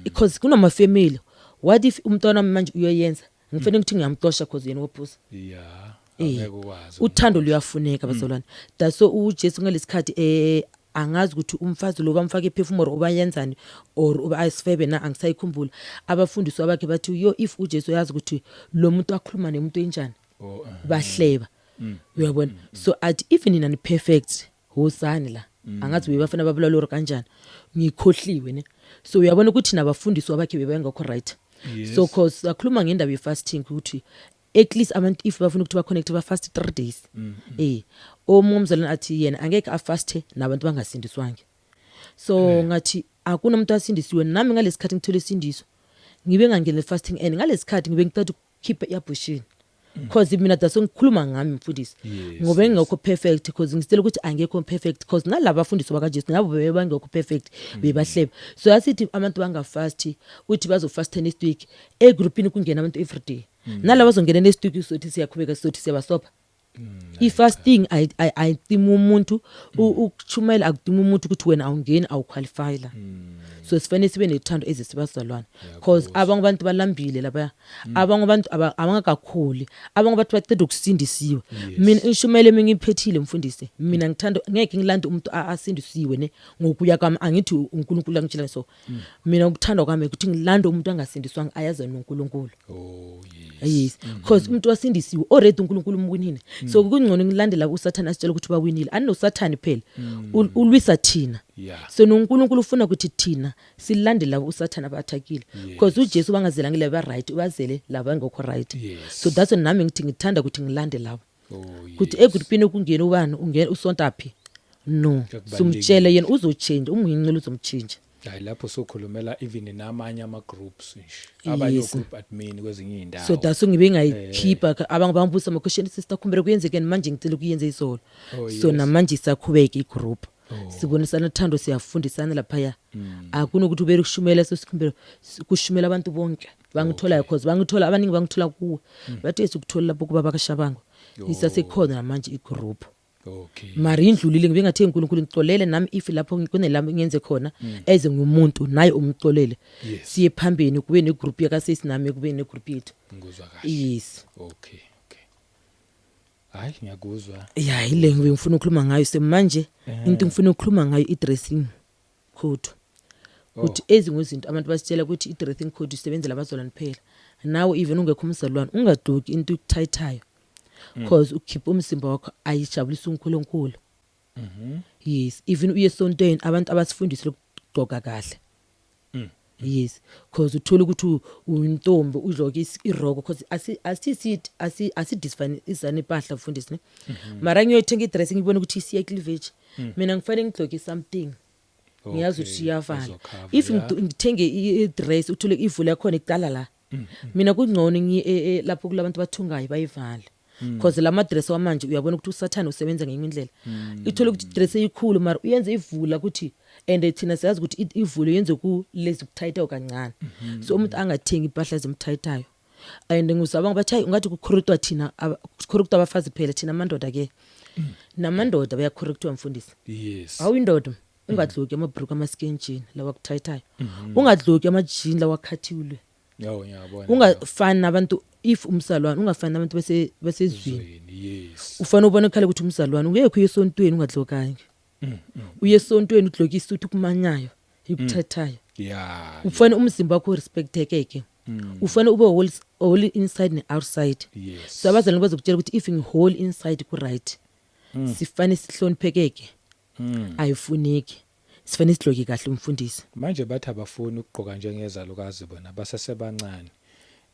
because kunama family what if umntwana manje uyoyenza ngifanele ukuthi ngiyamxosha because yena wophuza angeke ukwazi uthando luyafuneka bazalwane daso uJesu ngalesikhathi angazi ukuthi umfazi lo bamfaka eperfume or obayenzani or uba ayisifebe na angisayikhumbula abafundisi abakhe bathi yo if uJesu yazi ukuthi lo muntu akhuluma nemuntu enjani bahleba uyabona so at even in an perfect hosani la angathi bebafana babulaloro kanjani ngikhohliwe ne so uyabona ukuthi nabafundisi abakhe bebengakho right so cause akhuluma ngendaba ye fasting ukuthi at least abantu if bafuna ukuthi ba connect ba fast 3 days omumzalana athi yena angeke afaste nabantu bangasindiswanga so ngathi akunomuntu asindisiwe nami ngalesikhathi ngithole isindiso ngibe ngangena fasting and ngalesikhathi ngibe ngicela ukukhipha iabortion because mina daso ngikhuluma ngami mfundisi ngoba ngekho perfect because ngicela ukuthi angekho perfect because nalabo bafundisi bakaJesu ngabo bebangekho perfect bebahleba so asithi abantu bangafast uthi bazofasta next week egroupini kungena abantu every day nalabo bazongena next week sothi siyakhubeka sothi siyabasopha fasting I timu umuntu ukuchumela akudima umuntu ukuthi wena awungeni awuqualify la so sifanele sibe nethando ezisibazalwana because abanye abantu balambile lapha abanye abantu abangakakhuli abanye abantu baceda ukusindisiwe mina ishumele mingiphethile mfundisi mina ngithanda ngeke ngilande umuntu asindisiwe ne ngokuya kwami angithi uNkulunkulu angitshela so mina ukuthanda kwami ukuthi ngilande umuntu angasindiswanga ayazi noNkulunkulu yes because umuntu wasindisiwe already uNkulunkulu umwinile so kungcono ngilandela uSathane asitshela ukuthi bawinile ani noSathane phela ulwisa thina so noNkulunkulu ufuna ukuthi thina silandela uSathane abathakile because uJesu bangazela ngile ba right ubazele laba ngokho right so that's why nami ngithi ngithanda ukuthi ngilande labo ukuthi egroupini okungena ubani ungena usontaphi no sumtshela yena uzochange umngincela uzomchange hayi lapho sokhulumela even namanye ama groups nje abanye group admin kwezinye indawo so daso ngibe ngayikhipha abangabambusa ama question sister khumbere kuyenzeke manje ngicela ukuyenza isolo so namanje sakhubeka igroup sibonisana uthando siyafundisana lapha akunokuthi ube ukushumela sosikhumbere kushumela abantu bonke bangithola because bangithola abaningi bangithola kuwe bathi esukuthola lapho kuba bakashabango isasekhona namanje igroup mari indlulile ngibe ngathi uNkulunkulu ngixolele nami if lapho ngikonelami ngiyenze khona eze ngumuntu naye umxolele siye phambeni kube ne group yakasisi nami kube ne group yethu ngizwa kahle yes okay hayi ngiyakuzwa ile ngibe ngifuna ukukhuluma ngayo semanje into ngifuna ukukhuluma ngayo i-dressing code ukuthi ezingozinto abantu basitshela ukuthi i-dressing code isebenzela abazalwane kuphela nawe even ungekho umzalwane ungadloki into ukuthayithayo because ukhipha umsimba wakho ayijabulisa uNkulunkulu yes even uye esontweni abantu abasifundisile ukugqoka kahle yes because uthola ukuthi uyintombi udloke iroko because asidisfine izane impahla mfundisi ne mara ngiyoyithenga idress ngibona ukuthi isiya cleavage mina ngifanele ngigqoke something ngiyazi ukuthi iyavala if ngithenge idress uthole ivule yakho iqala la mina kungcono ngiye lapho kulabantu bathungayo bayivale because la madress wamanje uyabona ukuthi uSathane usebenza ngenye indlela ithola ukuthi dress eyikhulu mara uyenze ivula ukuthi and thina siyazi ukuthi ivule yenze ku lezi ukuthayitha kancane so umuntu angathengi impahla ezimthayithayo and ngizabanga bathi ungathi kukhorutwa thina kukhorutwa abafazi phela thina amandoda ke namandoda bayakhorutwa mfundisi yes awindoda ungadloki amabruku amaskenjini lawa kuthayithayo ungadloki amajini lawa khathiwe ngiyabona ungafani nabantu if umsalwane ungafani nabantu basezweni yes ufana ubone khale ukuthi umsalwane ungekho yesontweni ungadlokanga uyesontweni udloki isuthu kumanyayo ikuthathayo ufana umzimba wakho respectekeke ufana ube whole inside and outside so abazalwane bazokutshela ukuthi if whole inside ku right sifane sihloniphekeke ayifuneki sifane sidloki kahle umfundisi manje bathi abafuni ukugqoka njengezalukazi bona basasebancane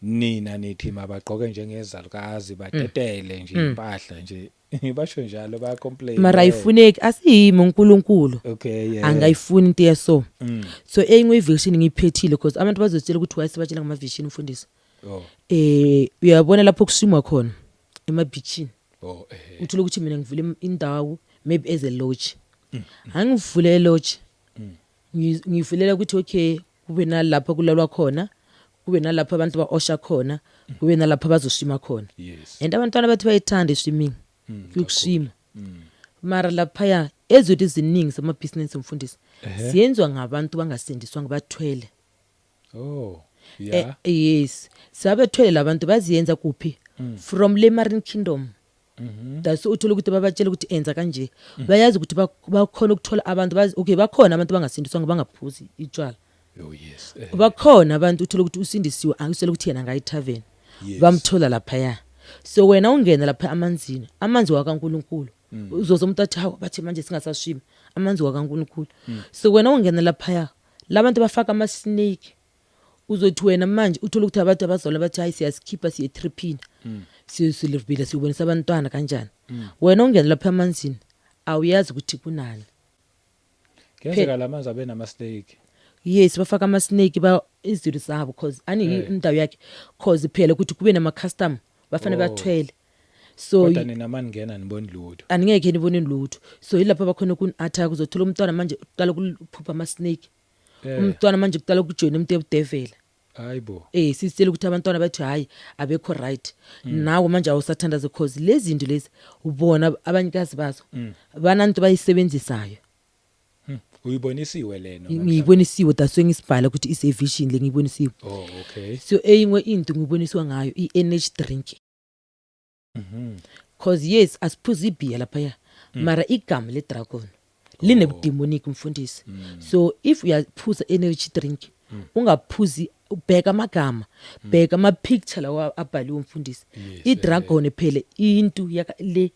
nina nithi mabagqoke njengezalukazi batetele nje impahla nje basho njalo baya complain mara ayifuneki asiyimi uNkulunkulu okay yeah angayifuni into yeso so enye vision ngiyiphethile because abantu bazotshela ukuthi wayesibatshela ngama vision umfundisi oh uyabona lapho kuswimwa khona ema-beachini oh uthola ukuthi mina ngivule indawo maybe as a lodge angivule lodge ngivulela ukuthi okay kube nalapha kulalwa khona kube nalapha abantu ba-osha khona kube nalapha bazoshima khona yes and abantwana bathi bayithanda swimming ukushima mara lapha ezothi ziningi zamabhizinisi umfundisi siyenzwa ngabantu bangasindiswanga bathwele oh yeah yes sabethwele labantu baziyenza kuphi from le marine kingdom that's uthola ukuthi babatshela ukuthi enza kanje bayazi ukuthi bakhona ukuthola abantu bazi okay bakhona abantu bangasindiswanga bangaphuzi itshwala oh yes bakhona abantu uthola ukuthi usindisiwe angisela ukuthi yena ngayithaven bamthola lapha so wena ungena lapha amanzi wakaNkulunkulu uzoze umuntu athi hawo bathi manje singasashima amanzi wakaNkulunkulu so wena ungena lapha labantu bafaka ama snake uzothi wena manje uthola ukuthi abantu abazola bathi hayi siyasikhipha siye tripping sisilibhila sibonisa abantwana kanjani wena ungena lapha amanzini awuyazi ukuthi kunani kenzeka lamanzi abe nama snake yes bafaka ama snake ba izinto zabo because ani indawo yakhe cause phela ukuthi kube nama custom bafana bathwele so kodwa nina maningena niboni lutho aningeke nibone lutho so yilapha bakhona kun attack uzothola umntwana manje uqala ukuphupha ama snake umntwana manje kuqala ukujoin umuntu ebudevela hayibo sisitshela ukuthi abantwana bathi hayi abekho right nawe manje awusathandaze cause lezi zinto lezi ubona abanyikazi bazo banantu bayisebenzisayo uyibonisiwe lena ngiyibonisiwe daswe ngisibhala ukuthi is a vision le ngiyibonisiwe oh okay so eyinwe into ngiboniswa ngayo i-energy drink cause yes asiphuzi ibhiya lapha mara igama le dragon linebudemonic umfundisi so if uyaphuza energy drink ungaphuzi ubheka amagama bheka ama picture lawa abhaliwe umfundisi idragon phela into le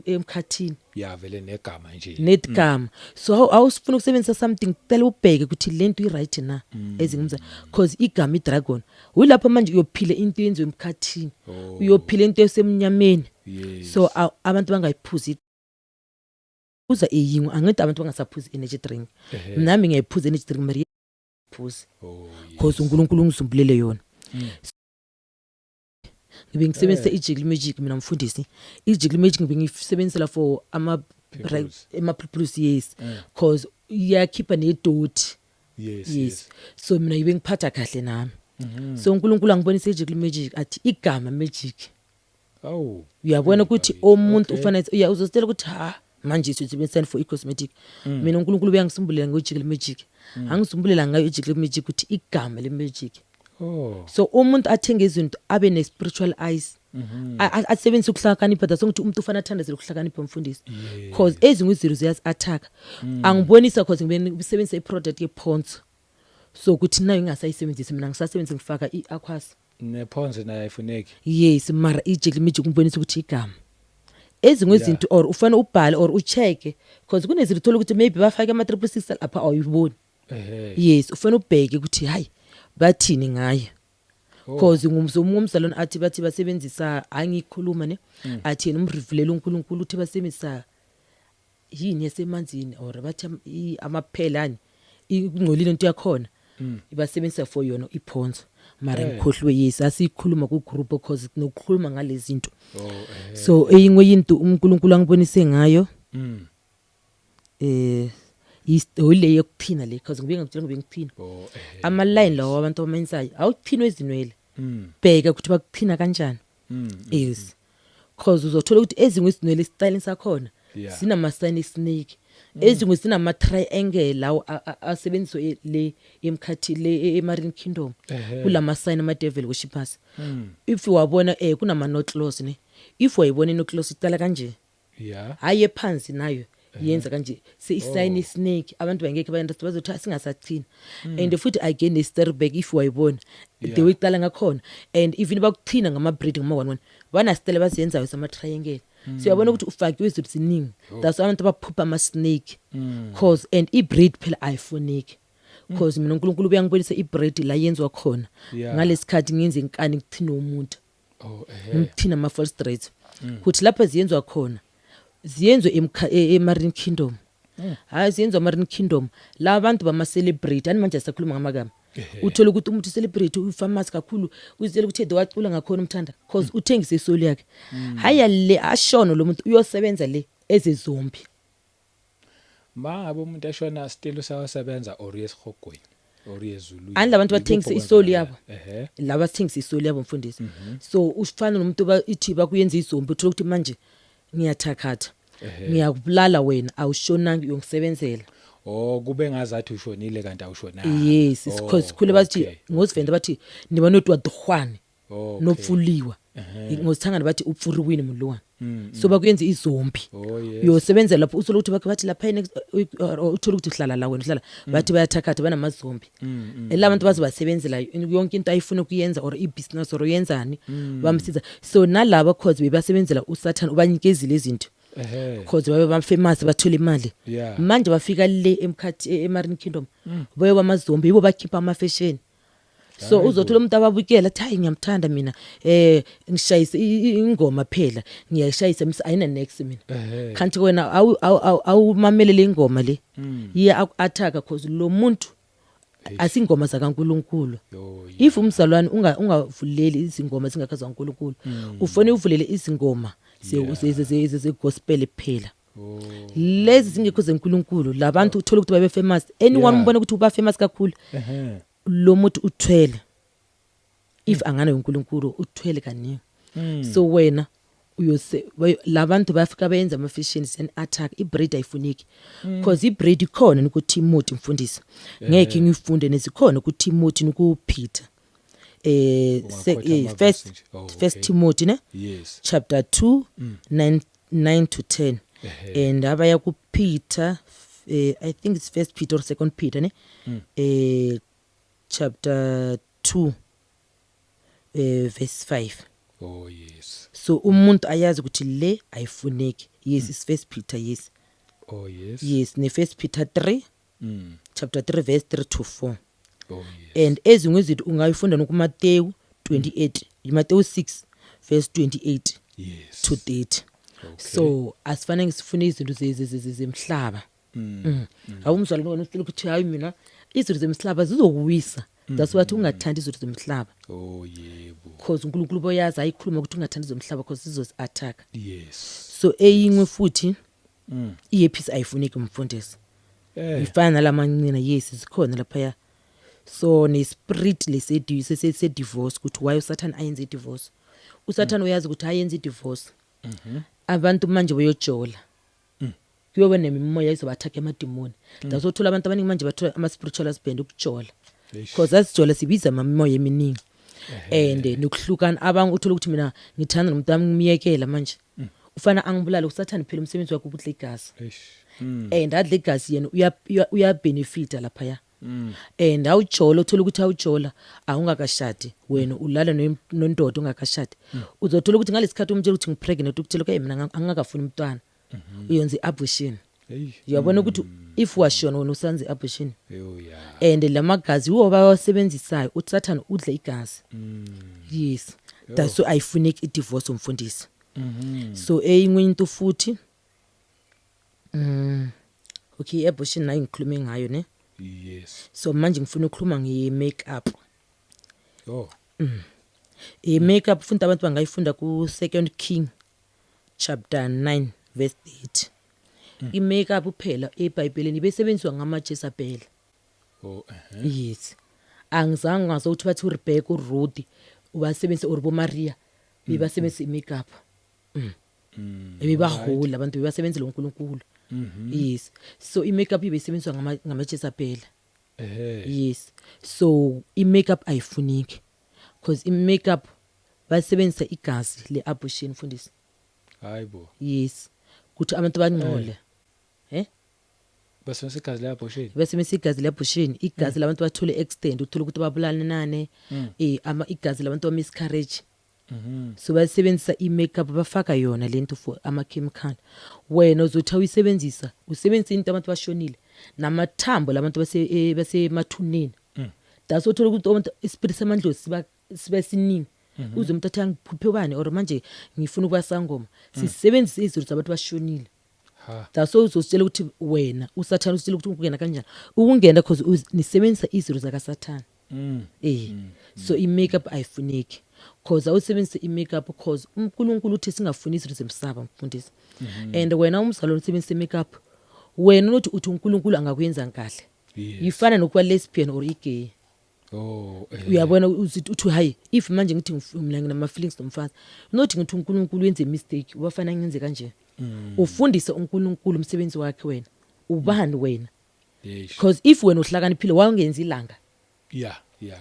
emkhathini yavele negama nje negama so awusifuna ukusebenzisa something kuphela ubheke ukuthi lento i-right na ezingimza cause igama idragon uyilapha manje uyophila into yenziwe emkhathini uyophila into esemnyameni so abantu bangayiphuzi uza eyingo angithi abantu bangasaphuzi energy drink nami ngiyayiphuza energy drink mari phuzi cause uNkulunkulu ungizumbulele yona ngibe ngisebenzisa ijiggle magic mina mfundisi ijiggle magic ngibe ngiyisebenzisela for ama plus yes cause iyakhipha nedoti yes so mina ngibe ngiphatha kahle nami so uNkulunkulu angibonisa ijiggle magic athi igama magic uyabona ukuthi omuntu ufanele uzostela ukuthi manje sisebenzisana for cosmetic mina uNkulunkulu uyangisumbulela ngojiggle magic angisumbulela ngayo ijiggle magic ukuthi igama le magic so umuntu athenga izinto abe ne spiritual eyes asebenzisa ukuhlakanipha da sokuthi umuntu ufana athandazela ukuhlakanipha umfundisi cause ezingu iziro ziyas attack angibonisa cause ngisebenzisa iproduct yePonds so ukuthi nayo ngingasayisebenzisa mina ngisasebenzisa ngifaka iAquas nePonds nayo ayifuneki yes mara ijiggle magic ngibonisa ukuthi igama ezingu izinto or ufana ubhale or ucheke cause kunezinto uthola ukuthi maybe bafake ama 366 lapha awuyiboni yes ufana ubheke ukuthi hayi bathini ngayo cause ngumzalwane athi bathi basebenzisa angikhuluma ne athi yena umrivulela uNkulunkulu uthi basebenzisa yini yasemanzini or bathi amaphelani ingcolile into yakhona ibasebenzisa for yona iPonds mara ngikhohlwe yes asikhuluma ku group cause nokukhuluma ngalezi zinto so eyinwe into uNkulunkulu angibonise ngayo isole yokuphina le cause ngibe ngiphina ama line lawo abantu abamenzayo awuphina ezinwele bheka ukuthi bakuphina kanjani yes cause uzothola ukuthi ezingwe izinwele style sakhona sinama sign snake ezingwe sinama triangle lawo asebenziswa le emkhathi le emarine kingdom kulama sign ama devil worshippers if wabona kunama no clause ne if wayibona no clause icala kanje haye phansi nayo yenza kanje sign snake abantu bangeke bayenza bazothi singasathina and futhi again the star back if wayibona the way iqala ngakhona and even bakuthina ngama breed ngama 11 bana style baziyenzayo sama triangle so uyabona ukuthi ufakiwe izinto ziningi that's abantu abaphupha ama snake cause and I breed phela ayifuneki because mina uNkulunkulu uyangibonisa ibread la yenziwa khona Yeah. ngalesikhathi ngenze inkani ngithina umuntu Oh ngithina ama frustrates kuthi lapha ziyenzwa khona ziyenzwe eMarine Kingdom hayi ziyenzwa eMarine Kingdom la abantu bama celebrate ani manje sisakhuluma ngamagama uthola ukuthi umuntu celebrate ufamous kakhulu uzitshela ukuthi ede wacula ngakhona umthanda because uthengise isoli yakhe haya le ashono lo muntu uyosebenza le ezezombi ngabe umuntu ashona still usawasebenza or yesihogweni or yezulu ani labantu bathengisa isoli yabo ehe laba bathengisa isoli yabo mfundisi so usifana nomuntu ithi bakuyenza izombi uthola ukuthi manje ngiyathakatha ngiyakubulala wena awushonanga uyongisebenzela kube ngazathi ushonile kanti awushonanga yes because sikhule bathi ngosivenda bathi niba notwa dohwane nofuliwa ngosithangana bathi upfuriwini mulwana so bakuyenza izombi uyosebenza lapho usola ukuthi bathi lapha uthola ukuthi uhlala la wena uhlala bathi bayathakatha banamazombi elabantu bazobasebenzela yonke into ayifuna ukuyenza or ibusiness or yenzani bamsiza so nalabo cause bebasebenzela uSathane ubanikezile izinto because babe bamfamous bathola imali manje bafika le emkhathi eMarine Kingdom baye kwamazombi yibo bakhipha ama fashion so uzothola umuntu ababukela athi hayi ngiyamthanda mina ngishayisa ingoma phela ngiyashayisa ayina next mina kanti wena awumamelele ingoma le iya attack cause lo muntu asingoma zakaNkuluNkulu if umzalwane ungavuleli izingoma zingakaza kaNkuluNkulu ufone uvulele izingoma ze gospel phela lezi zingekho zeNkuluNkulu labantu uthola ukuthi babe famous anyone umbone ukuthi uba famous kakhulu lo muntu uthwele if angana uNkulunkulu uthwele kaningi so wena uyose labantu bafika bayenza ama fashions and attack ibread ayifuniki because ibread ikhona ku Timothy mfundisi ngeke ngifunde nezikhona ku Timothy ku Peter first Timothy ne chapter 2 9 to 10 and abaya ku Peter I think it's first Peter or second Peter ne chapter 2 verse 5 so umuntu ayazi ukuthi le ayifuneki yes is first Peter yes yes ne first Peter 3 chapter 3 verse 3 to 4 and ezinye izinto ungayifunda nokuMateyu 28 Mateyu 6 verse 28 to 30 so asifanele sifune izinto zemhlaba awumzali wena ucela ukuthi hayi mina izinto zemhlaba zizokuwisa that's why ungathandi izinto zemhlaba yebo because uNkulunkulu boyazi ayikhuluma ukuthi ungathandi zemhlaba because sizozi attack so eyinwe futhi iyephisi ayifuneki umfundisi ifana lamancina yes sikhona lapha so ne spirit lese divorce ukuthi why uSathane ayenze divorce uSathane uyazi ukuthi ayenze divorce abantu manje bayojola kuyobe nemimoya izobathaka emadimoni ndazothola abantu abaningi manje bathola ama spiritual husband ukujola because asijola sibiza amimoya eminingi and nokuhlukana abantu uthola ukuthi mina ngithanda nomuntu ngimiyekela manje ufana angibulala uSathane phela umsebenzi wakhe ukuthi igazi and adle igazi yena uya benefit lapha ya and awujola uthola ukuthi awujola awungakashadi wena ulala nondodo ungakashadi uzothola ukuthi ngalesikhathi umtshela ukuthi ngipregnant ukutshela ukuthi mina angakafuni umntwana uyonze abortion uyabona ukuthi if washona wena usanze abortion and lamagazi wo bawasebenzisayo uSathane udla igazi yes that's so ayifuneki idivorce umfundisi so eyinye into futhi okay abortion nayo ngikhulume ngayo ne so manje ngifuna ukukhuluma nge-makeup i-makeup futhi abantu bangayifunda ku 2 King chapter 9 verse 8 i-makeup phela eBhayibhelini besebenziswa ngamaJezebel yes angizange ngazokuthi bathi uRebecca uRuth ubasebenzisa orbo Maria bebasebenzisa i-makeup ebebahula abantu bebasebenzela uNkulunkulu yes so i-makeup ibesebenziswa ngamaJezebel yes so i-makeup ayifuniki because i-makeup basebenzisa igazi le-abortion mfundisi hayibo yes kuthi abantu bangcole basebenzisa igazi le-abortion basebenzisa igazi le-abortion igazi labantu bathole extend uthola ukuthi babulala nane igazi labantu ba miscarriage so basebenzisa i-makeup bafaka yona lento for ama chemical wena uzothi uyisebenzisa usebenzisa into abantu bashonile namathambo labantu base mathuneni that's uthola ukuthi umuntu ispirit samandlozi siba siningi uze umuntu athi angiphuphe bani or manje ngifuna ukuba sangoma sisebenzisa izulu zabantu bashonile that's uzositshela ukuthi wena usathana usitshela ukuthi ungena kanjani ukungena because nisebenzisa izulu zaka Satan so i-makeup ayifuneki because awusebenzise i-makeup because uNkulunkulu uthi singafuni izulu zemsaba mfundisi and wena umzalo usebenzisa i-makeup wena uthi uNkulunkulu angakuyenza kahle yifana nokuba lesbian or igay uyabona uthi hayi if manje ngithi mina ngina feelings nomfazi not ngithi uNkulunkulu wenze mistake ubafana ngenze kanje ufundise uNkulunkulu umsebenzi wakhe wena ubani wena because if wena uhlakaniphile wangenza ilanga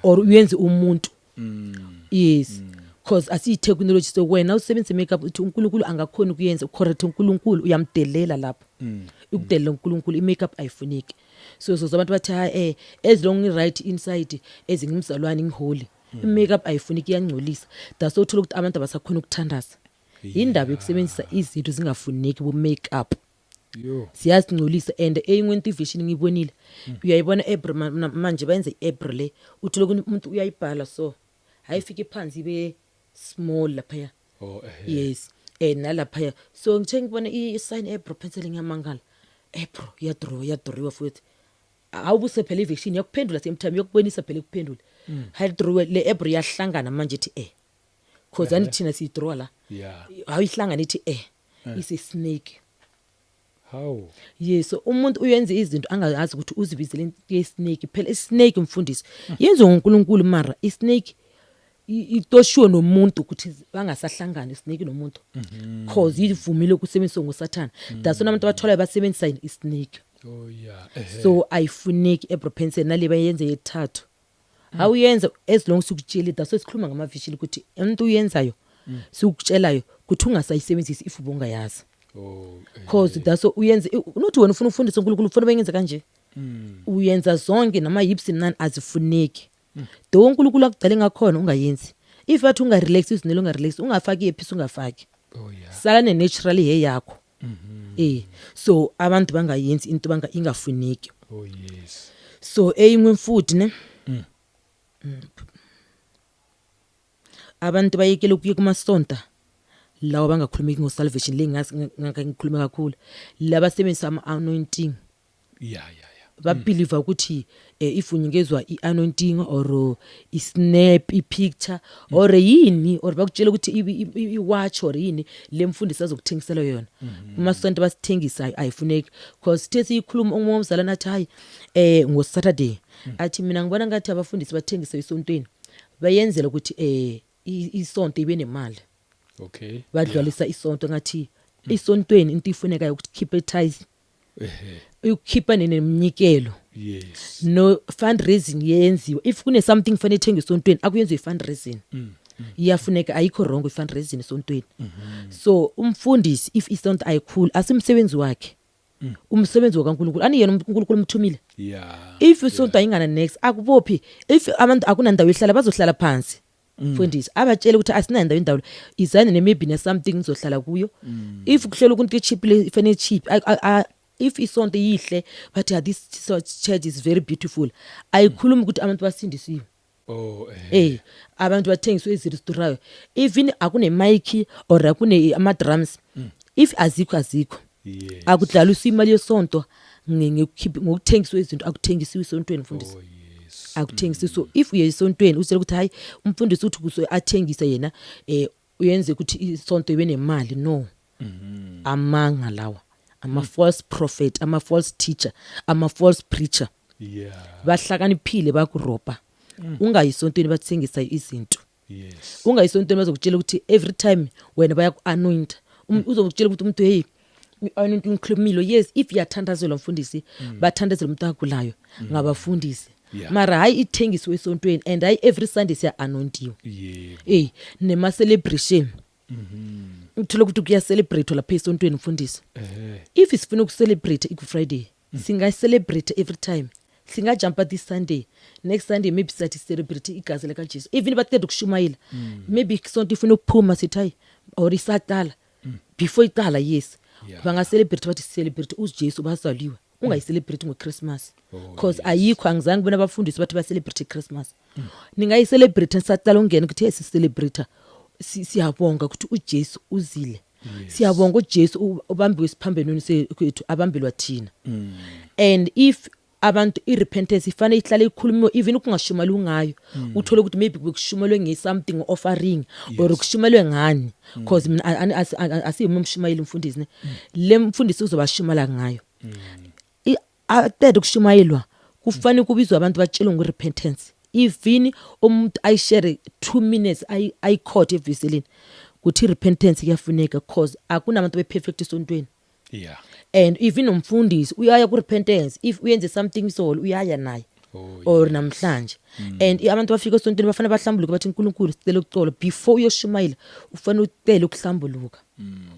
or uyenze umuntu yes because asi technology so wena usebenzise makeup uthi uNkulunkulu angakhona ukuyenza correct uNkulunkulu uyamdelela lapho ukudelela uNkulunkulu i-makeup ayifuneki so zabantu bathi as long right inside ezingimzalwane ngiholy i-makeup ayifuneki iyangcolisa that's uthola ukuthi abantu abasakhona ukuthandaza indaba yokusebenzisa izinto zingafuneki bo makeup siyazingcolisa and eyinkwento ivision ngibonile uyayibona April manje bayenze April le uthola ukuthi umuntu uyayibhala so hayifike phansi ibe small lapha yes nalapha so ngithe ngibona i-sign April pencil ngiyamangala April yadrowa futhi awubuse phela ivision yakuphendula semthamo yokubonisa phela ukuphendula hayidrowa le April yahlangana manje ethi because anithina siyidraw la ayihlangana ithi is a snake how yes so umuntu uyenze izinto angayazi ukuthi uzibizele i-snake phela i-snake mfundisi yenza uNkulunkulu mara i-snake itoshiwe nomuntu ukuthi bangasahlangana i-snake nomuntu cause ivumile ukusebenziswa ngoSathana that's abantu abathola basebenzisa i-snake so ayifuneki epropense naleba yenze yethathu awuyenza as long sikutshela that's esikhuluma ngamavishili ukuthi umuntu uyenzayo sikutshelayo ukuthi ungasayisebenzisi if ubongayazi cause that's uyenze unothi wena ufuna ufundisa uNkulunkulu ufuna bayenze kanje uyenza zonke nama hips nani azifuneki do uNkulunkulu akudale ngakhona ungayenzi if athi unga relax izinelo unga relax ungafaki ephisi ungafaki sala ne naturally hair yakho so abantu bangayenzi into ingafuneki so eyimwe futhi ne abantu bayekele ukuye kumasonta lawo bangakhulumeki ngosalvation ngikhuluma kakhulu laba sebenzisa ama-anointing babelieve ukuthi if unikezwa i-anointing or i-snap i-picture or yini or bakutshela ukuthi i-watch or yini lemfundisi azokuthengisela yona kumasonto basithengisa ayifuneki because sithe siyikhuluma umzalana athi hayi ngo-Saturday athi mina ngibona ngathi abafundisi bathengisa isontweni bayenzela ukuthi isonto ibe nemali badlwalisa isonto ngathi isontweni into ifunekayo ukuthi keep a tithe ukukhipha nemnyikelo no fundraising yenziwa if kune something fanele ithenge isontweni akuyenziwe fundraising iyafuneka ayikho wrong i-fundraising esontweni so umfundisi if isonto ayikhulu asimsebenzi wakhe umsebenzi wakaNkulunkulu ani yena uNkulunkulu umthumile if isonto ayingana next akubophi if abantu akunandawo ehlala bazohlala phansi mfundisi abatshela ukuthi asinandawo indawo izane ne maybe ne something nizohlala kuyo if kuhlela ukuthi cheap ifanele cheap if isonto yihle but this church is very beautiful ayikhuluma ukuthi abantu basindisiwe abantu bathengiswe iziristorao even akune mic or akune ama drums if azikho akudlalisa imali yesonto ngokuthengiswa izinto akuthengisiwe isontweni mfundisi akuthengisi so if uye isontweni usele ukuthi hayi umfundisi uthi kuso athengisa yena uyenze ukuthi isonto ibe nemali no amanga lawa ama false prophet ama false teacher ama false preacher bahlakaniphile bakuropa ungayisontweni bathengisa izinto ungayisontweni bazokutshela ukuthi every time wena bayaku-anoint uzokutshela ukuthi umuntu hey anoint unklumilo yes if yathandazela umfundisi bathandazela umuntu akulayo ngabafundisi mara hayi ithengiswe esontweni and hayi every Sunday siya-anointiwe nema celebration uthola ukuthi kuya-celebrate lapha esontweni mfundisi if sifuna uku-celebrate iku-Friday singa-celebrate every time singajumpa this Sunday next Sunday maybe sathi celebrate igazi likaJesu even bathethe ukushumayela maybe sonto ifuna ukuphuma sithi hayi or isaqala before iqala yes banga-celebrate bathi celebrate uJesu bazaliwe ungayicelebrate ngoChristmas because ayikho angizange ngibona abafundisi bathi ba celebrate Christmas ningayicelebrate saqala ungena ukuthi si celebrate siyabonga ukuthi uJesu uzile siyabonga uJesu ubambiwe isiphambelweni sethu abambelwa thina and if abantu irepentance ifane ihlale ikhulumiwe even ukungashumayela ngayo uthole ukuthi maybe bekushumayelwe ngesomething offering or kushumayelwe ngani because mina asiyimshumayeli umfundisi le mfundisi uzobashumala ngayo ated ukushumayelwa kufanele kubizwe abantu batshelwe ngorepentance even umuntu ayishare 2 minutes ayikhothe eviselini kuthi repentance kuyafuneka because akunabantu beperfect esontweni and even umfundisi uyaya ku repentance if uyenze something isolo uyaya naye or namhlanje and abantu bafika esontweni bafana bahlambuluka bathi uNkulunkulu sicela ukuxola before uyoshumayela ufanele ucele ukuhlambuluka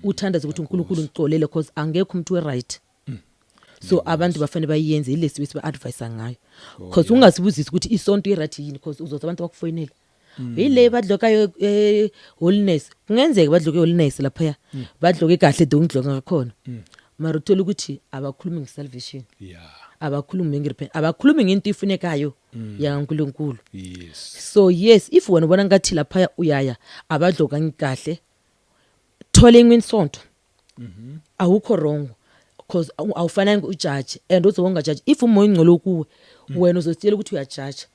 uthandaze ukuthi uNkulunkulu ngicolele because angekho umuntu we right so abantu bafane bayenze ilesi bese ba advise ngayo because ungasibuzisi ukuthi isonto iright yini because uzoza abantu bakufoyinela yile badloka holiness kungenzeka badloka holiness lapha badloka kahle dongidloka ngakhona mara uthola ukuthi abakhulumi ngesalvation abakhulumi ngirepent abakhulumi ngento ifunekayo yaNkulunkulu so yes if wena ubona ngathi lapha uyaya abadloka ngikahle thole insonto awukho wrong because awufanele ujudge and uzonga judge if umoya ingcolo kuwe wena uzositshela ukuthi uyajudge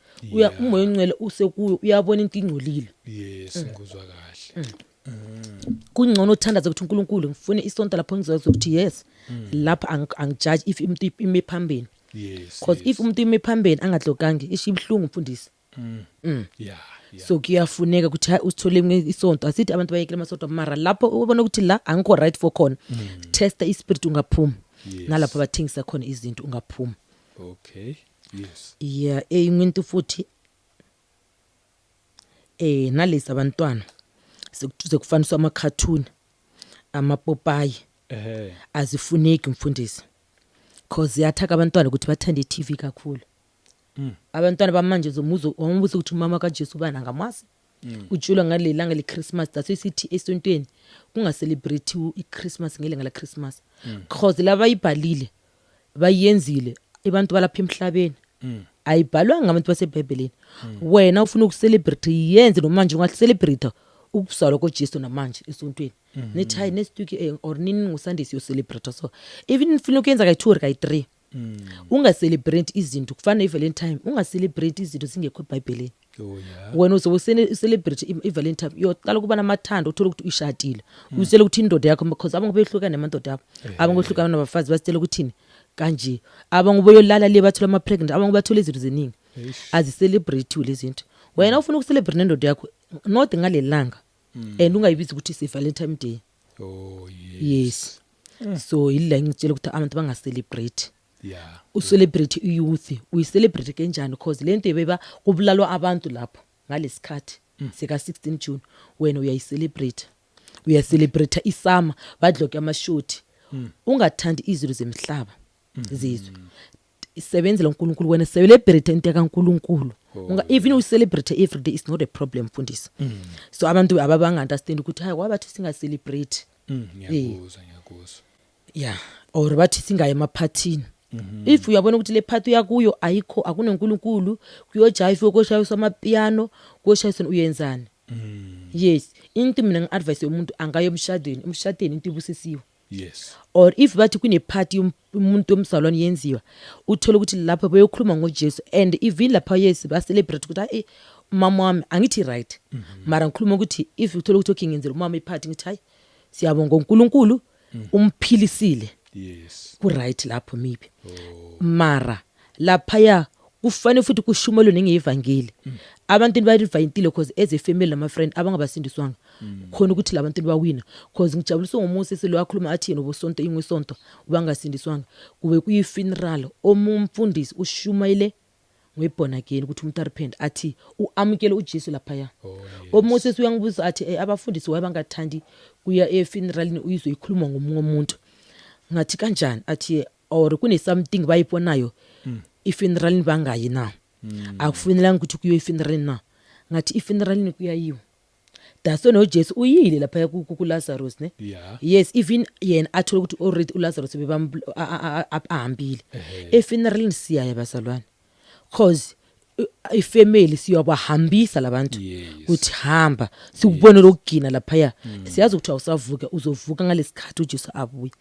umoya ingcwele usekuyo uyabona into ingcolile ngizwa kahle kungcono uthandaza ukuthi uNkulunkulu ngifune isonto lapho ngizokwazi ukuthi yes lapha angijudge if umuntu ime phambili because if umuntu ime phambili angadlokangi ishibhlungu umfundisi so kuyafuneka ukuthi usithole isonto asithi abantu bayekela amasonto mara lapho ubona ukuthi la angikho right for khona testa ispirit ungaphuma nalapho bathingisa khona izinto ungaphuma umuntu futhi nalezi abantwana sekutuze kufaniswa ama-cartoon amapopayi azifuneki mfundisi because yathaka abantwana ukuthi bathande iTV kakhulu abantwana bamanje zomuzo wambuza ukuthi umama kaJesu bana ngamasi ujula ngalelanga leChristmas dasisithi esontweni kungaselebrate iChristmas ngelanga la Christmas because laba ibhalile bayenzile abantu balapha emhlabeni ayibhalwa ngabantu baseBhayibhelini wena ufuna ukucelebrate yenze nomanje ungacelebrate ukuzalwa koJesu namanje esontweni nethi hayi next week or nini nguSunday siyo celebrate so even ufuna ukuyenza kayi2 or kayi3 ungacelebrate izinto kufana iValentine ungacelebrate izinto zingekho eBhayibhelini wena uzocelebrate iValentine yoqala kuba namathando uthola ukuthi uyishadile usele ukuthi indoda yakho because abangu behlukana namandoda yabo abangu behlukana nabafazi basitela ukuthini kanje abangu boyolala le bathola ama pregnant abangu bathola izinto zeningi azicelebrate lezi zinto wena ufuna ukucelebrate nendoda yakho not ngalelanga and ungayibizi ukuthi si Valentine Day yes so illa ngitshela ukuthi abantu bangacelebrate ucelebrate youth uyicelebrate kanjani because lento beba kubulalwa abantu lapho ngalesikhathi sika 16 June wena uyacelebrate isama badloke amashoti ungathandi izinto zemhlaba zizwe isebenzela uNkulunkulu wena celebrate into kaNkulunkulu even you celebrate every day is not a problem mfundisi so abantu ababanga understand ukuthi hayi wabathi singa celebrate ngiyakuzwa or bathi singaye emaphathini if uyabona ukuthi le party yakuyo ayikho akunoNkulunkulu kuyojive koshayisa amapiano koshayisa uyenzani yes into mina ngiadvise umuntu angayo emshadweni into ibusisiwe or if bathi kune party umuntu omsalwane yenziwa uthola ukuthi lapha bayokhuluma ngoJesu and even lapha yes ba celebrate ukuthi mama wami angithi right mara ngikhuluma ukuthi if uthola ukuthi okingenzela umama iparty ngithi hayi siyabonga uNkulunkulu umphilisile ku right lapho maybe mara lapha kufanele futhi kushumayelwe nengevangeli abantu bayivayintile because as a family nama friend abangabasindiswanga khona ukuthi labantu bawina because ngijabuliswe ngoMoses selo wakhuluma athi yena obosonto ingwesonto ubangasindiswanga kube kuyi funeral omumfundisi ushumayele ngwebona again ukuthi umuntu repent athi uamukele uJesu lapha oMoses uyangibuza athi abafundisi wabangathandi kuya efuneralini uyizwe ikhuluma ngomunye umuntu ngathi kanjani athi or kune something bayiponayo ifuneralini bangayi na akufunelanga ukuthi kuyo ifuneralini na ngathi ifuneralini kuyayiwa daso no Jesu uyile lapha ku Lazarus ne Yeah. yes even yena athola ukuthi already uLazarus bebahambile efuneral siyaya basalwane cause ifamily siyabahambisa labantu Yes. uthi hamba sikubone lokugina lapha siyazi ukuthi awusavuka uzovuka ngalesikhathi uJesu abuye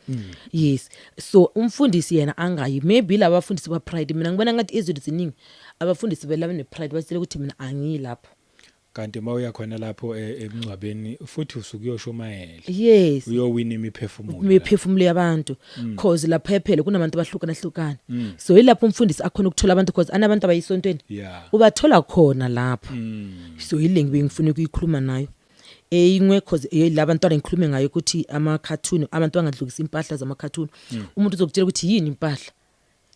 yes so umfundisi yena angayi maybe laba bafundisi ba pride mina ngibona ngathi izinto ziningi abafundisi belaba ne pride basile ukuthi mina angilapho kanti mawuya khona lapho emncwabeni futhi usukuyoshumayela yes uyowina imiphefumulo imiphefumulo yabantu cause lapha phela kunabantu bahlukana so ilapho umfundisi akhona ukuthola abantu cause anabantu abayisontweni yeah ubathola khona lapho so ilengi bengifuna ukuyikhuluma nayo ingwe cause labantwana ngikhulume ngayo ukuthi ama cartoon abantu bangadlukisa impahla zama cartoon umuntu uzokutshela ukuthi yini impahla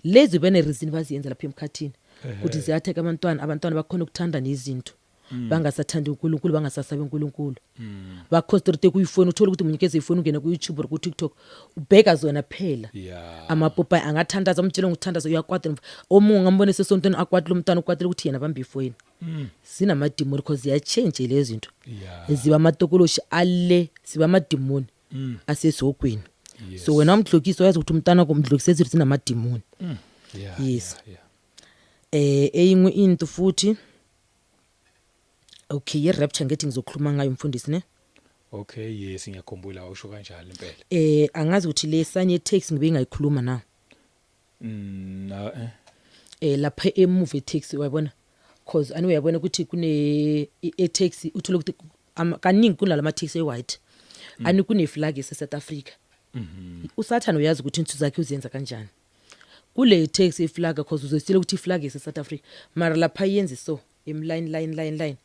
lezi bene reason baziyenza lapha emkhathini ukuthi ziyatheka abantwana bakhona ukuthanda nezinto bangasathandi uNkulunkulu bangasasabi uNkulunkulu bakhostrate kuyifoni uthola ukuthi umuntu ifoni ungena ku YouTube or ku TikTok ubheka zona phela yeah amapopa angathandaza umtshela ngokuthandaza uyakwatela omunye ngambone sesontweni akwatela umntana ukwatela ukuthi yena bamba ifoni sina madimoni because ziya change lezi zinto yeah ziba amatokoloshi alle siba amadimoni asesogwini so wena umdlokisi uyazi ukuthi umntana komdlokisi ezithi sina madimoni yeah yes yeah eyingwe into futhi okay ye-rapture ngithi ngizokhuluma ngayo mfundisi ne okay yes ngiyakhumbula usho kanjalo impela angazi ukuthi le sign ye-taxi ngibe ngayikhuluma na na lapha emuve taxi wayibona cause anyway uyabona ukuthi kune taxi uthola ukuthi kaningi kunalama taxi e-white ani kune flag eSouth Africa usathana uyazi ukuthi into zakhe uzenza kanjani kule taxi flag cause uzositshela ukuthi iflag eSouth Africa mara lapha yenze so line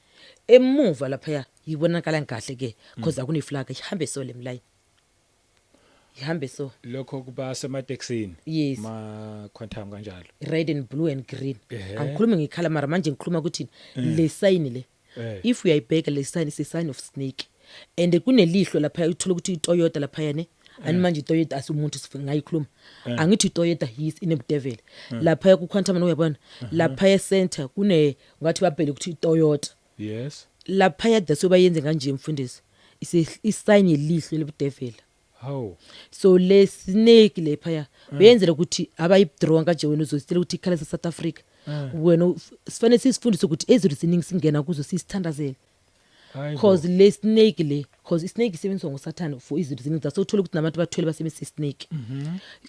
emuva lapha yibonakala kahle ke cause akune flag ihambe so lemline ihambe so lokho kuba semaTexini yes ma quantum kanjalo red and blue and green angikhuluma ngikhala mara manje ngikhuluma ukuthi le sign le if uyayibheka le sign is a sign of snake and kunelihlo lapha uthola ukuthi iToyota lapha yane ani manje iToyota asumuntu ngayikhuluma angithi iToyota is in a devil lapha ku quantum uyabona lapha e-center kune ngathi babhele ukuthi iToyota yes lapha yada sobayenze kanje mfundisi isign yelihlo lebudevil how so le snake lepha beyenzela ukuthi abayidraw kanje wena uzositela ukuthi ikhala eSouth Africa wena sifanele sisifundise ukuthi ezithi siningi singena kuzo sisithandazela cause le snake le cause isnake isebenziswa ngoSathane for izinto ziningi zasothola ukuthi nabantu bathwele basebenzisa isnake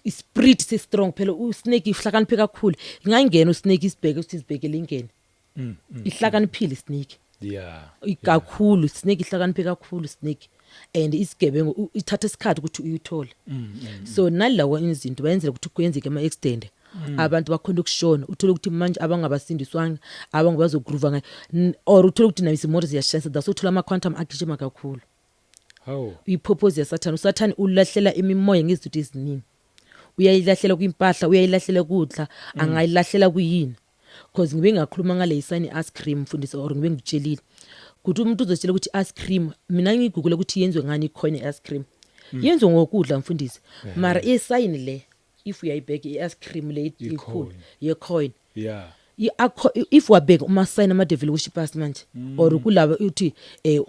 ispirit si strong phela usnake ihlakaniphe kakhulu ingangena usnake isibheke ukuthi isibhekele ingene ihlakaniphile isnake yeah ikakhulu snake ihlakaniphe kakhulu snake and isigebengu ithatha isikhathi ukuthi uyithole so nalawo izinto bayenzela ukuthi kuyenzeke ama extend abantu bakhona ukushona uthola ukuthi manje abangabasindiswanga abangabazogroova ngayo or uthola ukuthi nayo izimoto ziyashayisa dasothola ama quantum agijima kakhulu how ipurpose yaSathane uSathane ulahlela imimoya ngezinto eziningi uyayilahlela kwimpahla uyayilahlela kudla angayilahlela kuyini cause ngibe ngakhuluma ngale sign ice cream mfundisi or ngibe ngitshelile ukuthi umuntu uzotshela ukuthi ice cream mina ngigugule ukuthi yenziwe ngani icoin ice cream yenziwe ngokudla mfundisi mara isign le if uyayibheka ice cream le ikhulu ye coin yeah if wabheka uma sign ama devil worshipers manje or kulaba uthi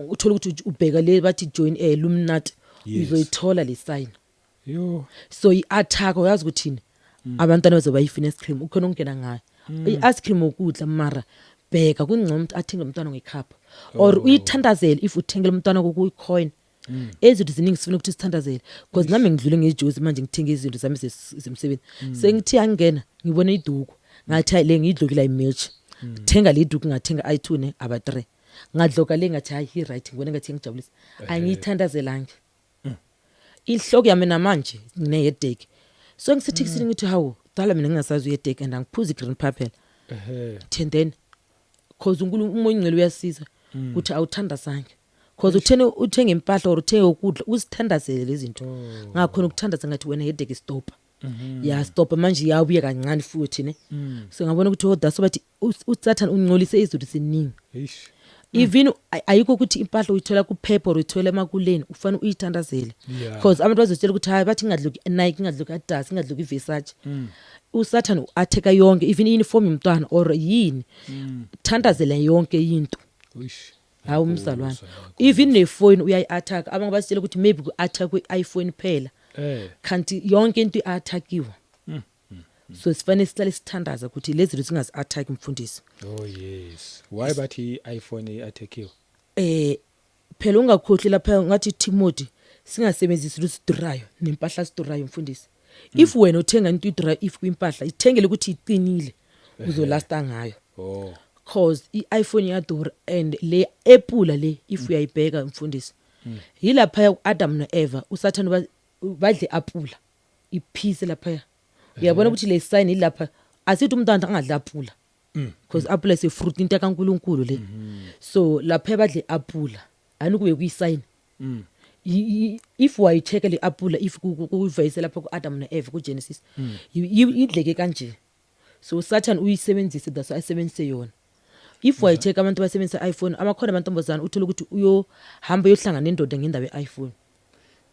uthola ukuthi ubheka le bathi join Illuminati uzoyithola le sign yo so i-attack uyazi ukuthini abantwana bazobayifina ice cream ukhona ungena ngayo i-ice cream ukudla mara bheka kungcono umuntu athenge umntwana ngekhapha or uyithandazele if uthengele umntwana kuyicoin ezinto ziningi sifuna ukuthi sithandazele because nami ngidlule ngejuice manje ngithenga izinto zami zemsebenzi sengithi angena ngibona iduku ngathi le ngidlukile imatch thenga le duku ngathenga i2 ne aba 3 ngadloka le ngathi hayi right ngibona ngathi ngijabulisa angiyithandazelanga inhloko yami namanje ngine headache so ngisithi kusini ngithi hawo dala mina ngingasazi headache and angiphuzi green purple then cause umoya ingcelo uyasiza ukuthi awuthandazange cause uthenge impahla or uthenge ukudla usithandazele lezi zinto ngakhona ukuthandaza ngathi wena headache stop ya stop manje yabuye kancane futhi ne so ngabona ukuthi that's bathi uSathane ungcolise izinto siningi even ayikho ukuthi impahla uyithola ku paper uyithola emakuleni ufana uyithandazele because abantu bazotshela ukuthi hayi bathi ngadluki Nike ngadluki Adidas ngadluki Versace uSathane atheka yonke even uniform yomntwana or yini thandazela yonke into hawu umzalwane even nefone uyayi-attack abanye basitshela ukuthi maybe ku-attack kwe-iPhone phela kanti yonke into i-attackiwe so sifanele sihlale sithandaza ukuthi lezi zinto singazi-attack mfundisi. Oh yes, why bathi i-iPhone i-attackiwe? Phela ungakhohlwi lapha ngathi Timothy singasebenzisi lusidurayo nempahla sidurayo mfundisi. If wena uthenga into idurayo if kwimpahla ithengele ukuthi iqinile uzolasta ngayo. Cause i-iPhone iyadura and le Apple le if uyayibheka mfundisi yilapha uAdam noEva uSathane badle apula iphise lapha. Uyabona ukuthi le sign ilapha asithi umntwana angadla apula because apula is a fruit into kaNkulunkulu le. So lapha badle apula anikube kuyisign. If wayicheck le apula if kuvayise lapha kuAdam noEva kuGenesis idleke kanje. So Satan uyisebenzise that's ayisebenzise yona. If wayicheck abantu basebenzisa iPhone amakhona amantombazana uthola ukuthi uyohamba yohlangana nendoda ngendaba yeIPhone.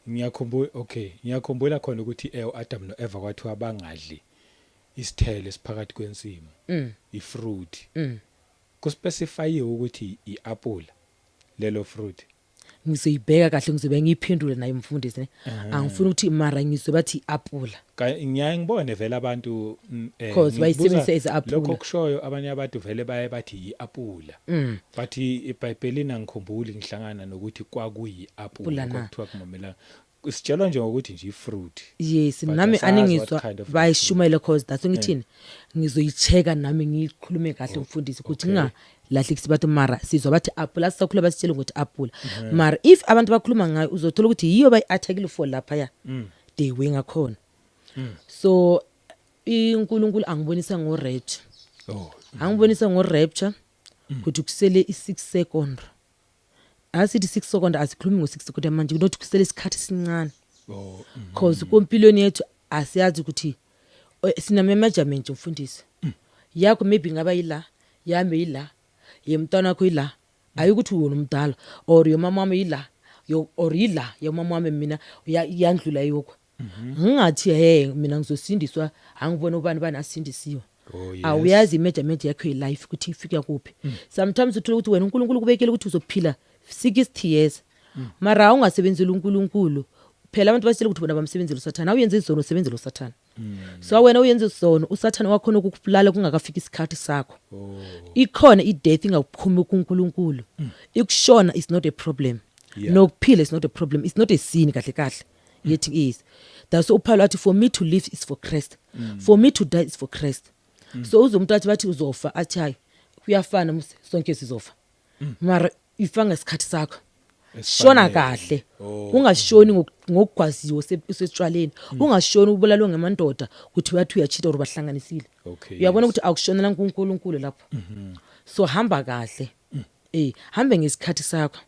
Ngiyakhumbula khona ukuthi uAdam noEva kwathiwa bangadli isithelo esiphakathi kwensimo ifruit. Kuspecify ukuthi iapple lelo fruit. Ngizoyibheka kahle ngizobe ngiyiphendule naye mfundisi ne. Angifuni ukuthi mara ngizobathi iapula. Ngiyaye ngibone vele abantu because bayisebenzisa as apple. Lokho kushoyo abanye abantu vele baye bathi iapula. Bathi eBhayibhelini angikhumbuli ngihlangana nokuthi kwakuyi apula kwakuthiwa kumamela. Sitshelwa nje ukuthi nje ifruit. Yes, nami aningizwa bayishumayela cause that's ngithini. Ngizoyicheka nami ngikhulume kahle mfundisi ukuthi ngalahlekisi bathi mara sizwa bathi apple asisakhula basitshela ukuthi apple. Mara if abantu bakhuluma ngayo uzothola ukuthi yiyo bayi-attackile for lapha ya. They wenga khona. So uNkulunkulu angibonisa ngo-rapture. Angibonisa ngo-rapture ukuthi kusele i6 second. Asithi 6 second asikhulumi ngo6 second manje kunothi kusele isikhathi sincane. Cause kompilweni yethu asiyazi ukuthi sina measurement mfundisi. Yakho maybe ngaba yila, yami yila, yemntwana wakho yila, ayikuthi wona umdala or yomama wami yila, or yila yomama wami mina yandlula yokho. Ngingathi mina ngizosindiswa angibona ubani asindisiwe. Awuyazi measurement yakho life ukuthi ifika kuphi. Sometimes uthola ukuthi wena uNkulunkulu kubekele ukuthi uzophila 60 years. Mara ungasebenzela uNkulunkulu. Phela abantu basitshela ukuthi bona bamsebenzela uSathane. Awuyenze izono usebenzela uSathane. So wena uyenze izono uSathane wakhona ukukubulala kungakafika isikhathi sakho. Ikhona ideath ingakuphumi kuNkulunkulu. Ikushona is not a problem. Nokuphila is not a problem. It's not a sin kahle. Yet it is. That's so Paul athi for me to live is for Christ. For me to die is for Christ. So uzomuntu athi bathi uzofa athi hayi kuyafana sonke sizofa. Mara ifanga isikhathi sakho. Shona kahle. Ungashoni ngokugwaziwe usetshaleni. Ungashoni ubulalwe ngemandoda ukuthi wathi uyachita or bahlanganisile. Uyabona ukuthi akushonela kuNkulunkulu lapho. So hamba kahle. Hambe ngesikhathi sakho.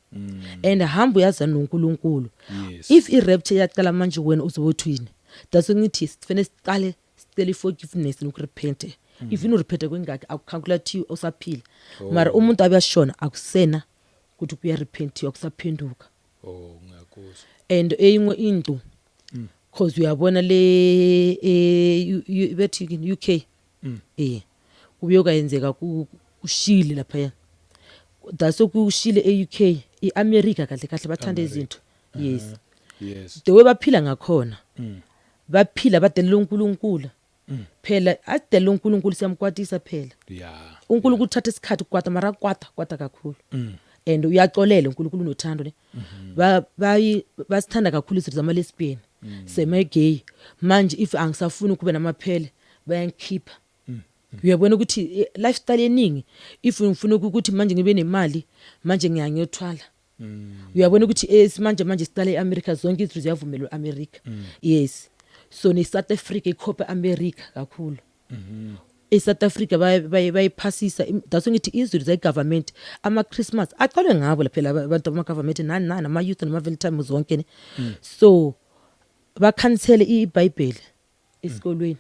And hamba uyazi noNkulunkulu. If irapture yaqala manje wena uzobothwini. That's ngithi sifene siqale sicela forgiveness nokurepent. If you repent kwengaki akucalculate usaphila. Mara umuntu abuyashona akusena ukuthi kuyarepent akusaphenduka. Ngiyakuzwa. And eyinye into because uyabona le bethi UK kubuyoka yenzeka kushile lapha. That's okushile eUK iAmerica kahle bathanda izinto. Yes. The way baphila ngakhona. Baphila badelela uNkulunkulu. Phela adelela uNkulunkulu siyamkwatisa phela. uNkulunkulu uthatha isikhathi ukwata mara kwata kakhulu. And uyaxolela uNkulunkulu unothando ne. Basithanda kakhulu izinto zama lesbian. Sema gay. Manje if angisafuni ukube namaphele bayangikhipha. Uyabona ukuthi lifestyle eningi if ngifuna ukuthi manje ngibe nemali manje ngiyanyothwala. Uyabona ukuthi manje sicala eAmerica zonke izinto ziyavumelwa eAmerica. Yes. So ne South Africa ikhophe America kakhulu. eSouth Africa bayiphasisa that's ngithi izinto zegovernment ama Christmas aqalwe ngabo phela abantu bama government nani ama youth nama Valentine zonke ne. So ba cancel iBhayibheli esikolweni.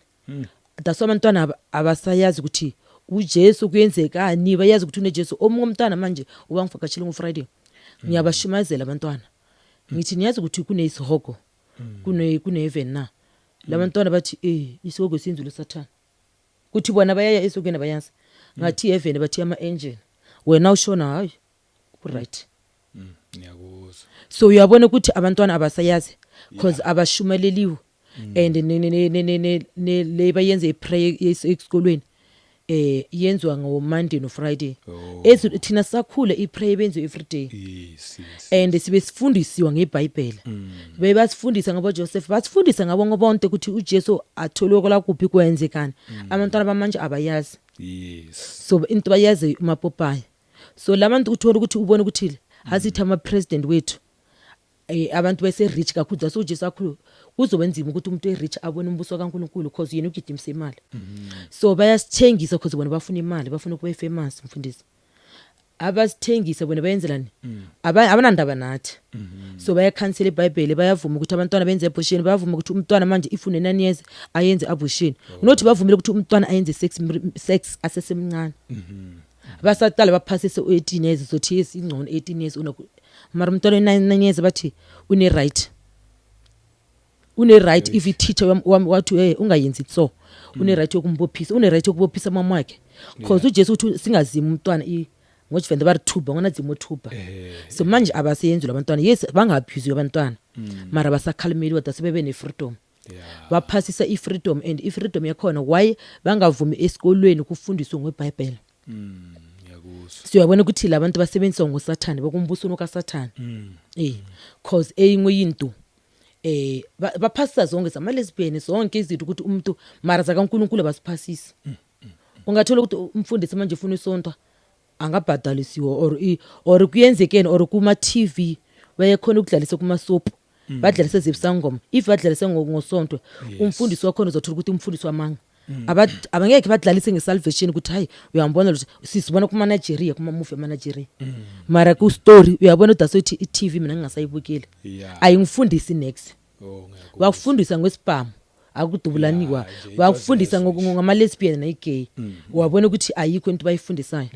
That's abantwana abasayazi ukuthi uJesu kuyenzekani bayazi ukuthi uneJesu omunye umntwana manje ubangifakashile ngoFriday. Ngiyabashimazela abantwana. Ngithi niyazi ukuthi kuneisihogo kune heaven na. Labantwana bathi isihogo sinzulu Sathane. Kuthi bona bayaya esokweni bayazi. Ngathi heaven bathi ama angel. Wena ushona hayi ku right. Ngiyakuzwa. So uyabona ukuthi abantwana abasayazi because abashumeleliwe and ne labor yenze iprayer esikolweni yenzwa ngo Monday no Friday. Thina sakhule iprayer benziwe every day. Yes. And sibe sifundisiwa ngeBhayibheli. Bebasifundisa ngabo Joseph, basifundisa ngabo ngobonke ukuthi uJesu atholokala kuphi kwenzekani. Abantwana bamanje abayazi. Yes. So into bayazi uMapopayi. So labantu uthola ukuthi ubone ukuthi asithi ama president wethu abantu bese rich kakhulu so uJesu kakhulu kuzobenzima ukuthi umuntu erich abone umbuso kaNkulunkulu because yena ugidimisa imali. So bayasithengisa because bona bafuna imali, bafuna ukuba famous mfundisi. Abasithengisa bona bayenzelani? Abanandaba nathi. So bayakhansela iBhayibheli, bayavuma ukuthi abantwana benze abortion, bayavuma ukuthi umntwana manje ifune 9 years ayenze abortion. Not bavumile ukuthi umntwana ayenze sex asesemncane. Basaqala baphasise 18 years so thi ingcono 18 years mara umntwana 9 years bathi une right if i-teacher wathi ungayenzi so une right yokumbophisa, une right yokubophisa mama wakhe because uJesu uthi singazima umntwana ngojivende bari thuba ngona zimo thuba. So manje abaseyenzi labantwana yes bangabhuzwe abantwana mara basakhalimeli kodwa sebebe ne freedom. Baphasisa i-freedom and i-freedom yakhona why bangavumi esikolweni kufundiswe ngeBhayibheli. Siyabona ukuthi labantu basebenzisa ngoSathane bakumbuso nokaSathane. Cause eyinwe into baphasisa zonke sama lesbian zonke izinto ukuthi umuntu mara zakaNkulunkulu basiphasisa. Ungathola ukuthi umfundisi manje ufuna isonto angabhadalisiwa or kuyenzekeni or kuma TV bayakhona ukudlalisa kuma soap badlalisa zebisangoma if badlalisa ngosonto umfundisi wakhona uzothola ukuthi umfundisi wamanga abangeke badlalise ngesalvation ukuthi hayi uyambona ukuthi sisibona kuma Nigeria kuma movie ama Nigeria mara ku story uyabona udaso ukuthi iTV mina ngingasayibukeli ayingifundisi next wakufundisa ngesipamu akudubulaniwa wakufundisa ngama lesbian na gay wabona ukuthi ayikho into bayifundisayo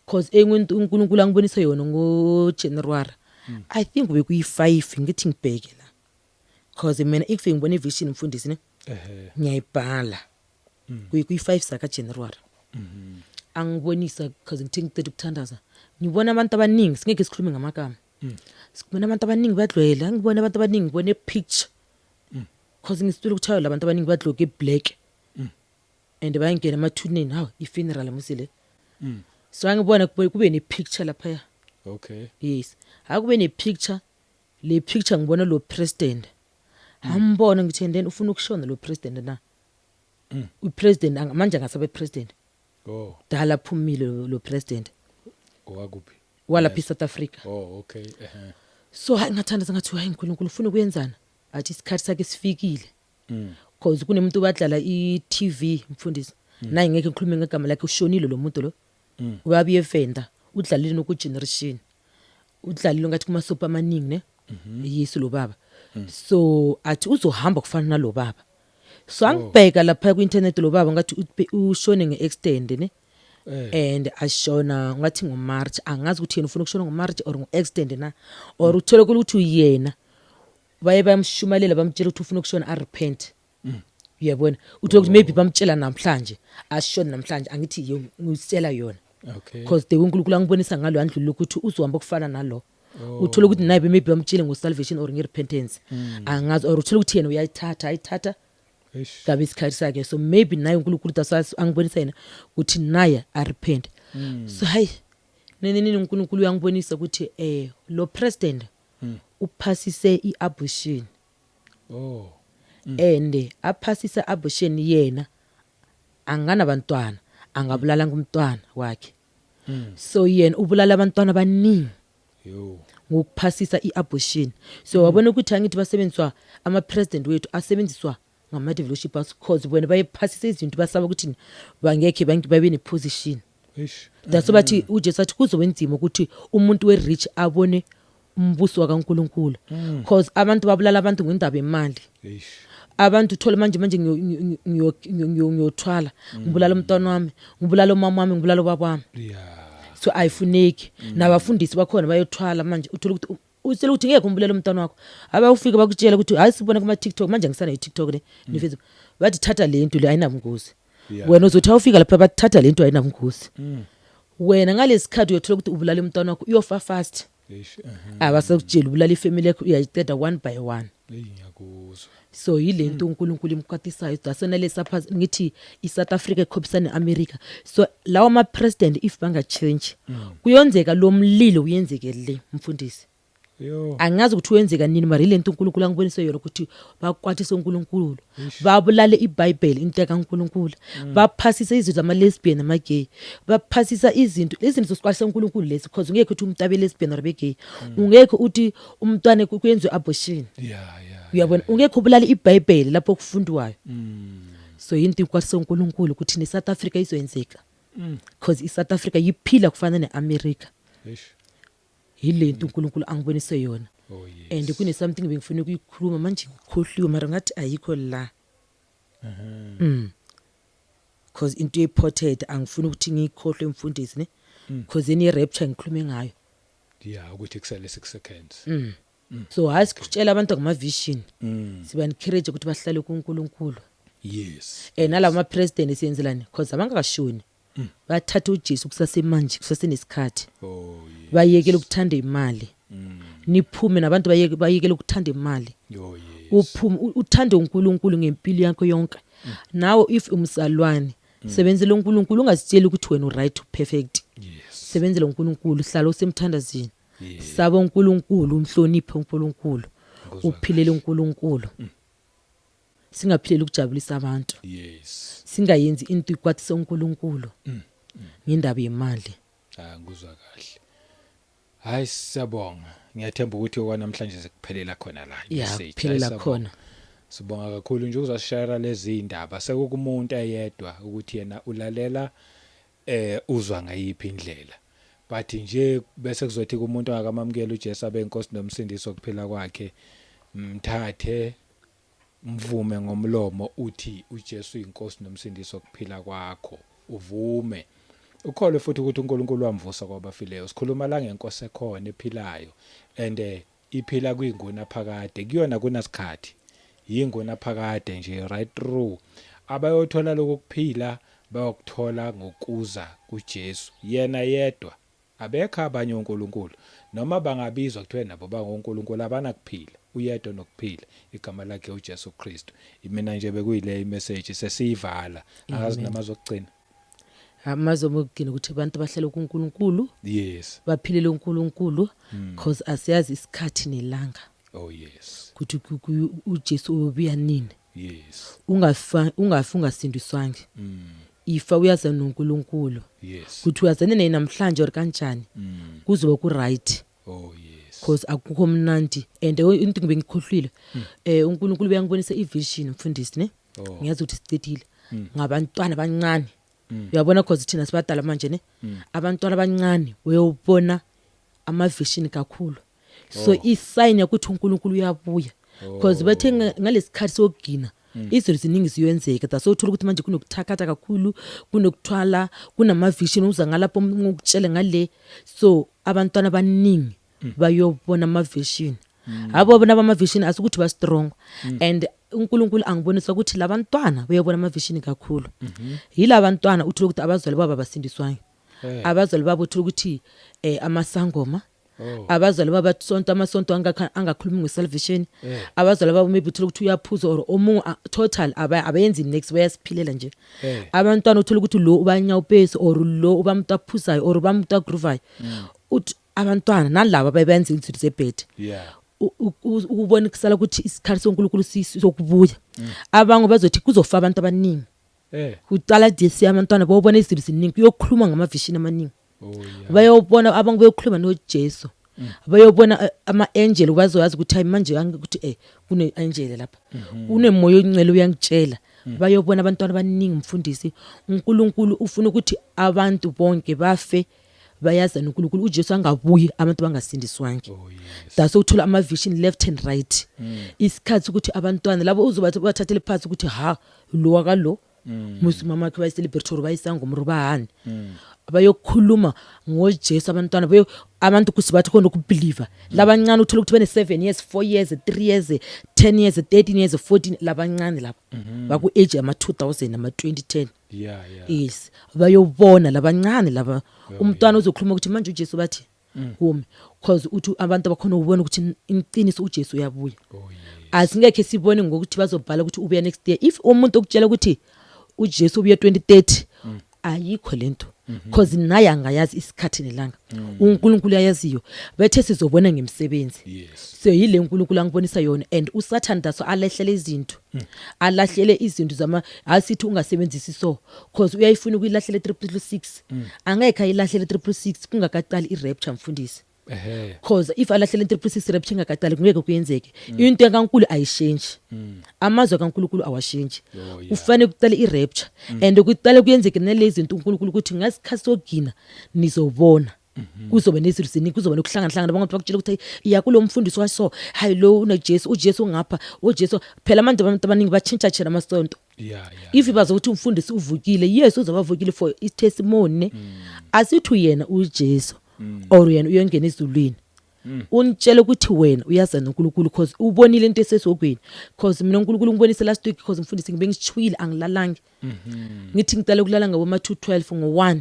cause engumuntu uNkulunkulu angibonisa yona ngo January I think bekuyi5 ngithi ngibheke la cause mina if ngibona ivision mfundisi ne ngiyayibhala kuyi5 saka January angibonisa cause ngithinki ukuthandaza ngibona abantu abaningi singeke sikhulume ngamagama sikubona abantu abaningi badlwela ngibona abantu abaningi ngibone picture cause ngisitula ukuthi labantu abaningi badloke black and bayangena emathuneni hawo ifuneral musile so angibona kube ne picture lapha. Okay. Yes. Akube ne picture. Le picture ngibona lo president. Hambona ngithi then ufuna ukushona lo president na. Upresident manje ngasabe president. Dala phumile lo president. Owakuphi? Wala South Africa. Okay. So ngathanda ngathi hayi uNkulunkulu ufuna ukuyenzana. Athi isikhathi sakhe sifikile. Cause kunemuntu badlala iTV mfundisi. Naye ngeke ngikhulume ngegama lakhe ushonile lo muntu lo. Uyabiye venda udlalile noku generation udlalile ngathi kuma soap amaningi ne Yesu lo baba so athi uzohamba kufana nalo baba so angibheka lapha ku internet lo baba ngathi ushone ngeextend ne and ashona ngathi ngoMarch angazi ukuthi yena ufuna ukushona ngoMarch or ngoextend na or uthole ukuthi uyena baye bayamshumalela bamtshela ukuthi ufuna ukushona arepent. Uyabona uthi ukuthi maybe bamtshela namhlanje ashona namhlanje angithi ngiyisela yona. Okay. Because the uNkulunkulu angibonisa ngalo andlule ukuthi uzohamba kufana nalo. Uthola ukuthi naye maybe bamtshele ngosalvation or ngerepentance. Angazi or uthola ukuthi yena ayithatha. Gabe isikhathi sakhe so maybe naye uNkulunkulu dasasi angibonisa yena ukuthi naye arepent. So hayi nini uNkulunkulu uyangibonisa ukuthi lo president uphasise iabortion. And aphasisa abortion yena angana bantwana angabulala ngumntwana wakhe. So yena ubulala abantwana abaningi ngokuphasisa iabortion. So wabona ukuthi angithi basebenziswa ama president wethu asebenziswa ngama developers cause bona bayephasisa izinto basaba ukuthi bangeke babe ne position. That's bathi uJesu athi kuzobenzima ukuthi umuntu we rich abone umbuso wakaNkulunkulu cause abantu babulala abantu ngendaba yemali. Abantu thola manje ngiyothwala ngibulala umntwana wami ngibulala umama wami ngibulala ubaba wami. So ayifuneki nabafundisi bakhona bayothwala manje uthola ukuthi usele ukuthi ngeke umbulala umntwana wakho abayufika bakutshela ukuthi hayi sibona kuma TikTok manje ngisana iTikTok le ni Facebook bathi thatha lento le ayinabungozi wena uzothi awufika lapha bathi thatha lento ayinabungozi wena ngalesikhathi uyothola ukuthi ubulala umntwana wakho uyofa fast abasakutshela ubulala ifamily yakho uyayiceda one by one. ngiyakuzwa. So yile nto uNkulunkulu imqwatisayo dasona lesapha ngithi iSouth Africa ekhobisana neAmerica. So lawa ama president if banga change kuyonzeka lo mlilo uyenzeke le mfundisi. Yo. Angazi ukuthi uyenzeka nini mara ile nto uNkulunkulu angibonise yona ukuthi bakwatisa uNkulunkulu babulale iBhayibheli into kaNkulunkulu baphasisa izinto zama lesbian nama gay baphasisa izinto zosikwalisa uNkulunkulu lesi because ungekho uthi umuntu abe lesbian or abe gay ungekho uthi umntwana kuyenzwe abortion uyabona ungekho ubulale iBhayibheli lapho kufundwayo. So into ikwalisa uNkulunkulu ukuthi neSouth Africa izoyenzeka because iSouth Africa yiphila kufana neAmerica. Yile nto uNkulunkulu angibonise yona. And kune something bengifuna ukuyikhuluma manje ngikhohliwe mara ngathi ayikho la. Because into important angifuna ukuthi ngikhohle umfundisi ne because any rapture ngikhulume ngayo. Ukuthi kusele 6 seconds. So asikutshela abantu ngama vision. Siba encourage ukuthi bahlale kuNkulunkulu. Yes. Nala ma president esiyenzelani because abangakashoni. Bathatha uJesu kusasemanje kusasenesikhathi. Bayekela ukuthanda imali. Niphume nabantu bayekela ukuthanda imali. Uphume uthande uNkulunkulu ngempilo yakho yonke. Nawe if umsalwane sebenzela uNkulunkulu ungazitshela ukuthi wena uright perfect. Sebenzela uNkulunkulu hlala usemthandazini. Saba uNkulunkulu umhloniphe uNkulunkulu. Uphilele uNkulunkulu. Singaphileli ukujabulisa abantu. Singayenzi into ikwathisa uNkulunkulu. Ngendaba yemali. Ngizwa kahle. Hayi siyabonga. Ngiyathemba ukuthi okwanamhlanje sekuphelela khona la message. Kuphelela khona. Sibonga kakhulu nje uzasishare lezi indaba sekukumuntu ayedwa ukuthi yena ulalela uzwa ngayiphi indlela. But nje bese kuzothi kumuntu angakamamukela uJesu abe inkosi nomsindisi wokuphila kwakhe mthathe mvume ngomlomo uthi uJesu inkosi nomsindisi wokuphila kwakho uvume ukholwe futhi ukuthi uNkulunkulu wamvusa kwabafileyo. Sikhuluma la ngenkosi ekhona ephilayo and iphila kuyinguna phakade kuyona kunasikhathi yinguna phakade nje right through abayothola lokuphila bayokuthola ngokuza kuJesu yena yedwa abekho abanye uNkulunkulu noma bangabizwa kuthiwe nabo bangoNkulunkulu abanakuphila uyedwa nokuphila igama lakhe uJesu Kristu. Imina nje bekuyile imessage sesiyivala akazi namazokugcina amazomugcina ukuthi abantu bahlale kuNkulunkulu. Yes. Baphilele uNkulunkulu because asiyazi isikhathi nelanga. Kuthi uJesu uyobuya nini. Yes. Ungafunga sindiswange. Ifa uyaza noNkulunkulu. Kuthi uyazane naye namhlanje or kanjani. Kuzoba ku right. Because akukho mnandi and into ngibengikhohlwile uNkulunkulu uyangibonisa ivision mfundisi ne. Ngiyazi ukuthi sitethile ngabantwana abancane. Uyabona because thina sibadala manje ne abantwana abancane uyobona ama vision kakhulu. So isign ukuthi uNkulunkulu uyabuya because bathe ngalesikhathi sokugcina izinto ziningi ziyenzeka da sothola ukuthi manje kunokuthakatha kakhulu kunokuthwala kunama vision uza ngalapho ngokutshela ngale. So abantwana abaningi bayobona ama vision abo bona ama vision asikuthi ba strong and uNkulunkulu angibonisa ukuthi labantwana bayobona ama vision kakhulu. Yila abantwana uthola ukuthi abazali baba basindiswayo. Abazali baba uthola ukuthi amasangoma abazali baba sonto amasonto angakhulumi ngesalvation. Abazali baba maybe uthola ukuthi uyaphuza or omunye total abayenzi next bayasiphilela nje. Abantwana uthola ukuthi lo ubanya upesi or lo ubamtaphuzayo or ubamtagroovayo. Uthi abantwana nalabo bayenza izinto zebed. Ubona kusala ukuthi isikhathi soNkulunkulu sizokubuya. Abangu bazothi kuzofa abantu abaningi. Utala desi abantwana bayobona izinto ziningi kuyokhuluma ngama vision amaningi. Bayobona abangu bayokhuluma noJesu. Bayobona ama angel bazoyazi ukuthi manje ukuthi kune angel lapha. Unemoya oncele uyangitshela. Bayobona abantwana abaningi mfundisi. uNkulunkulu ufuna ukuthi abantu bonke bafe bayaza noNkulunkulu uJesu angabuyi abantu bangasindiswanga. Daso uthola ama vision left and right. Isikhathi ukuthi abantwana labo uzobathi bathathele phansi ukuthi lo wakalo musu mama wakhe bayicelebrate bayisangoma bahani. Bayokhuluma ngoJesu abantwana abantu kusibathi khona ukubelieve. Labancane uthola ukuthi bene 7 years 4 years 3 years 10 years 13 years 14 labancane lapha baku age ama 2000 ama 2010. yeah yes bayobona labancane laba umntwana uzokhuluma ukuthi manje uJesu bathi home because uthi abantu abakhona ukubona ukuthi iqiniso uJesu uyabuya asingeke sibone ngokuthi bazobhala ukuthi ubuya next year if umuntu okutshela ukuthi uJesu ubuya 2030 ayikho lento because naye angayazi isikhathi nelanga uNkulunkulu uyayaziyo bethe sizobona ngemsebenzi so yile uNkulunkulu angibonisa yona and uSathane daso alahlele izinto alahlele izinto zama asithi ungasebenzisi so because uyayifuna ukuyilahlela 366 angeke ayilahlele 366 kungakaqali irapture mfundisi because if alahlele 366 rapture ingakaqali kungeke kuyenzeke into kaNkulunkulu ayishintshe amazwi kaNkulunkulu awashintshe ufanele ukuqala irapture and ukuqala kuyenzeke nalezi zinto uNkulunkulu ukuthi ngasikhathi sokugcina nizobona kuzobe nezinto ziningi kuzobe nokuhlangana abantu bakutshela ukuthi iya kulo mfundisi waso hayi lo uneJesu uJesu ngapha uJesu phela abantu abaningi batshintsha tshela amasonto if bazokuthi umfundisi uvukile yes uzobavukile for i testimony asithu yena uJesu or yena uyongena ezulwini unitshela ukuthi wena uyaza noNkulunkulu because ubonile into esesogweni because mina uNkulunkulu ngibonise last week because umfundisi ngibengichwile angilalangi ngithi ngicela ukulala ngabo ma 212 ngo1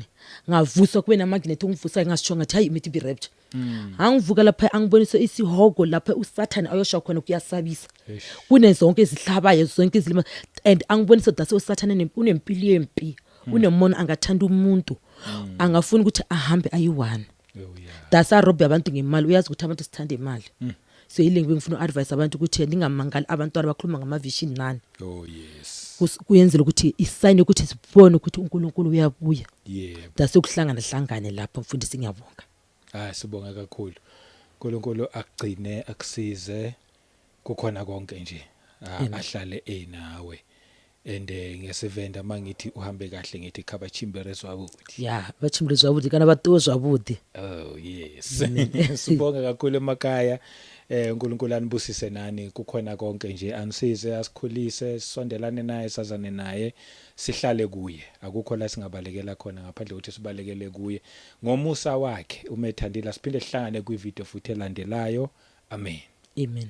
ngavuswa kube namagnet ungivusayo ngasitsho ngathi hayi imithi be rapture angivuka lapha angibonise isihogo lapha uSathane ayosha khona kuyasabisa kune zonke izihlabayo zonke izilima and angibonise daso uSathane unempilo yempi unemono angathanda umuntu angafuni ukuthi ahambe ayi1 dasa robbe abantu ngemali uyazi ukuthi abantu sithanda imali so yile ngifuna advice abantu ukuthi lingamangali abantwana bakhuluma ngamavision nani kuyenzela ukuthi isign ukuthi sibone ukuthi uNkulunkulu uyabuya dasa ukuhlangana lapho mfundisi ngiyabonga sibonga kakhulu uNkulunkulu akugcine akusize kukhona konke nje ahlale enawe and ngesevenda mangithi uhambe kahle ngithi khabachimbere zwabudi bachimbere zwabudi kana batozwa budi yes sibonga kakhulu emakhaya uNkulunkulu anibusise nani kukhona konke nje anisize asikhulise sisondelane naye sazane naye sihlale kuye akukho la singabalekela khona ngaphandle ukuthi sibalekele kuye ngomusa wakhe umethandile siphinde sihlangane kwi video futhi elandelayo amen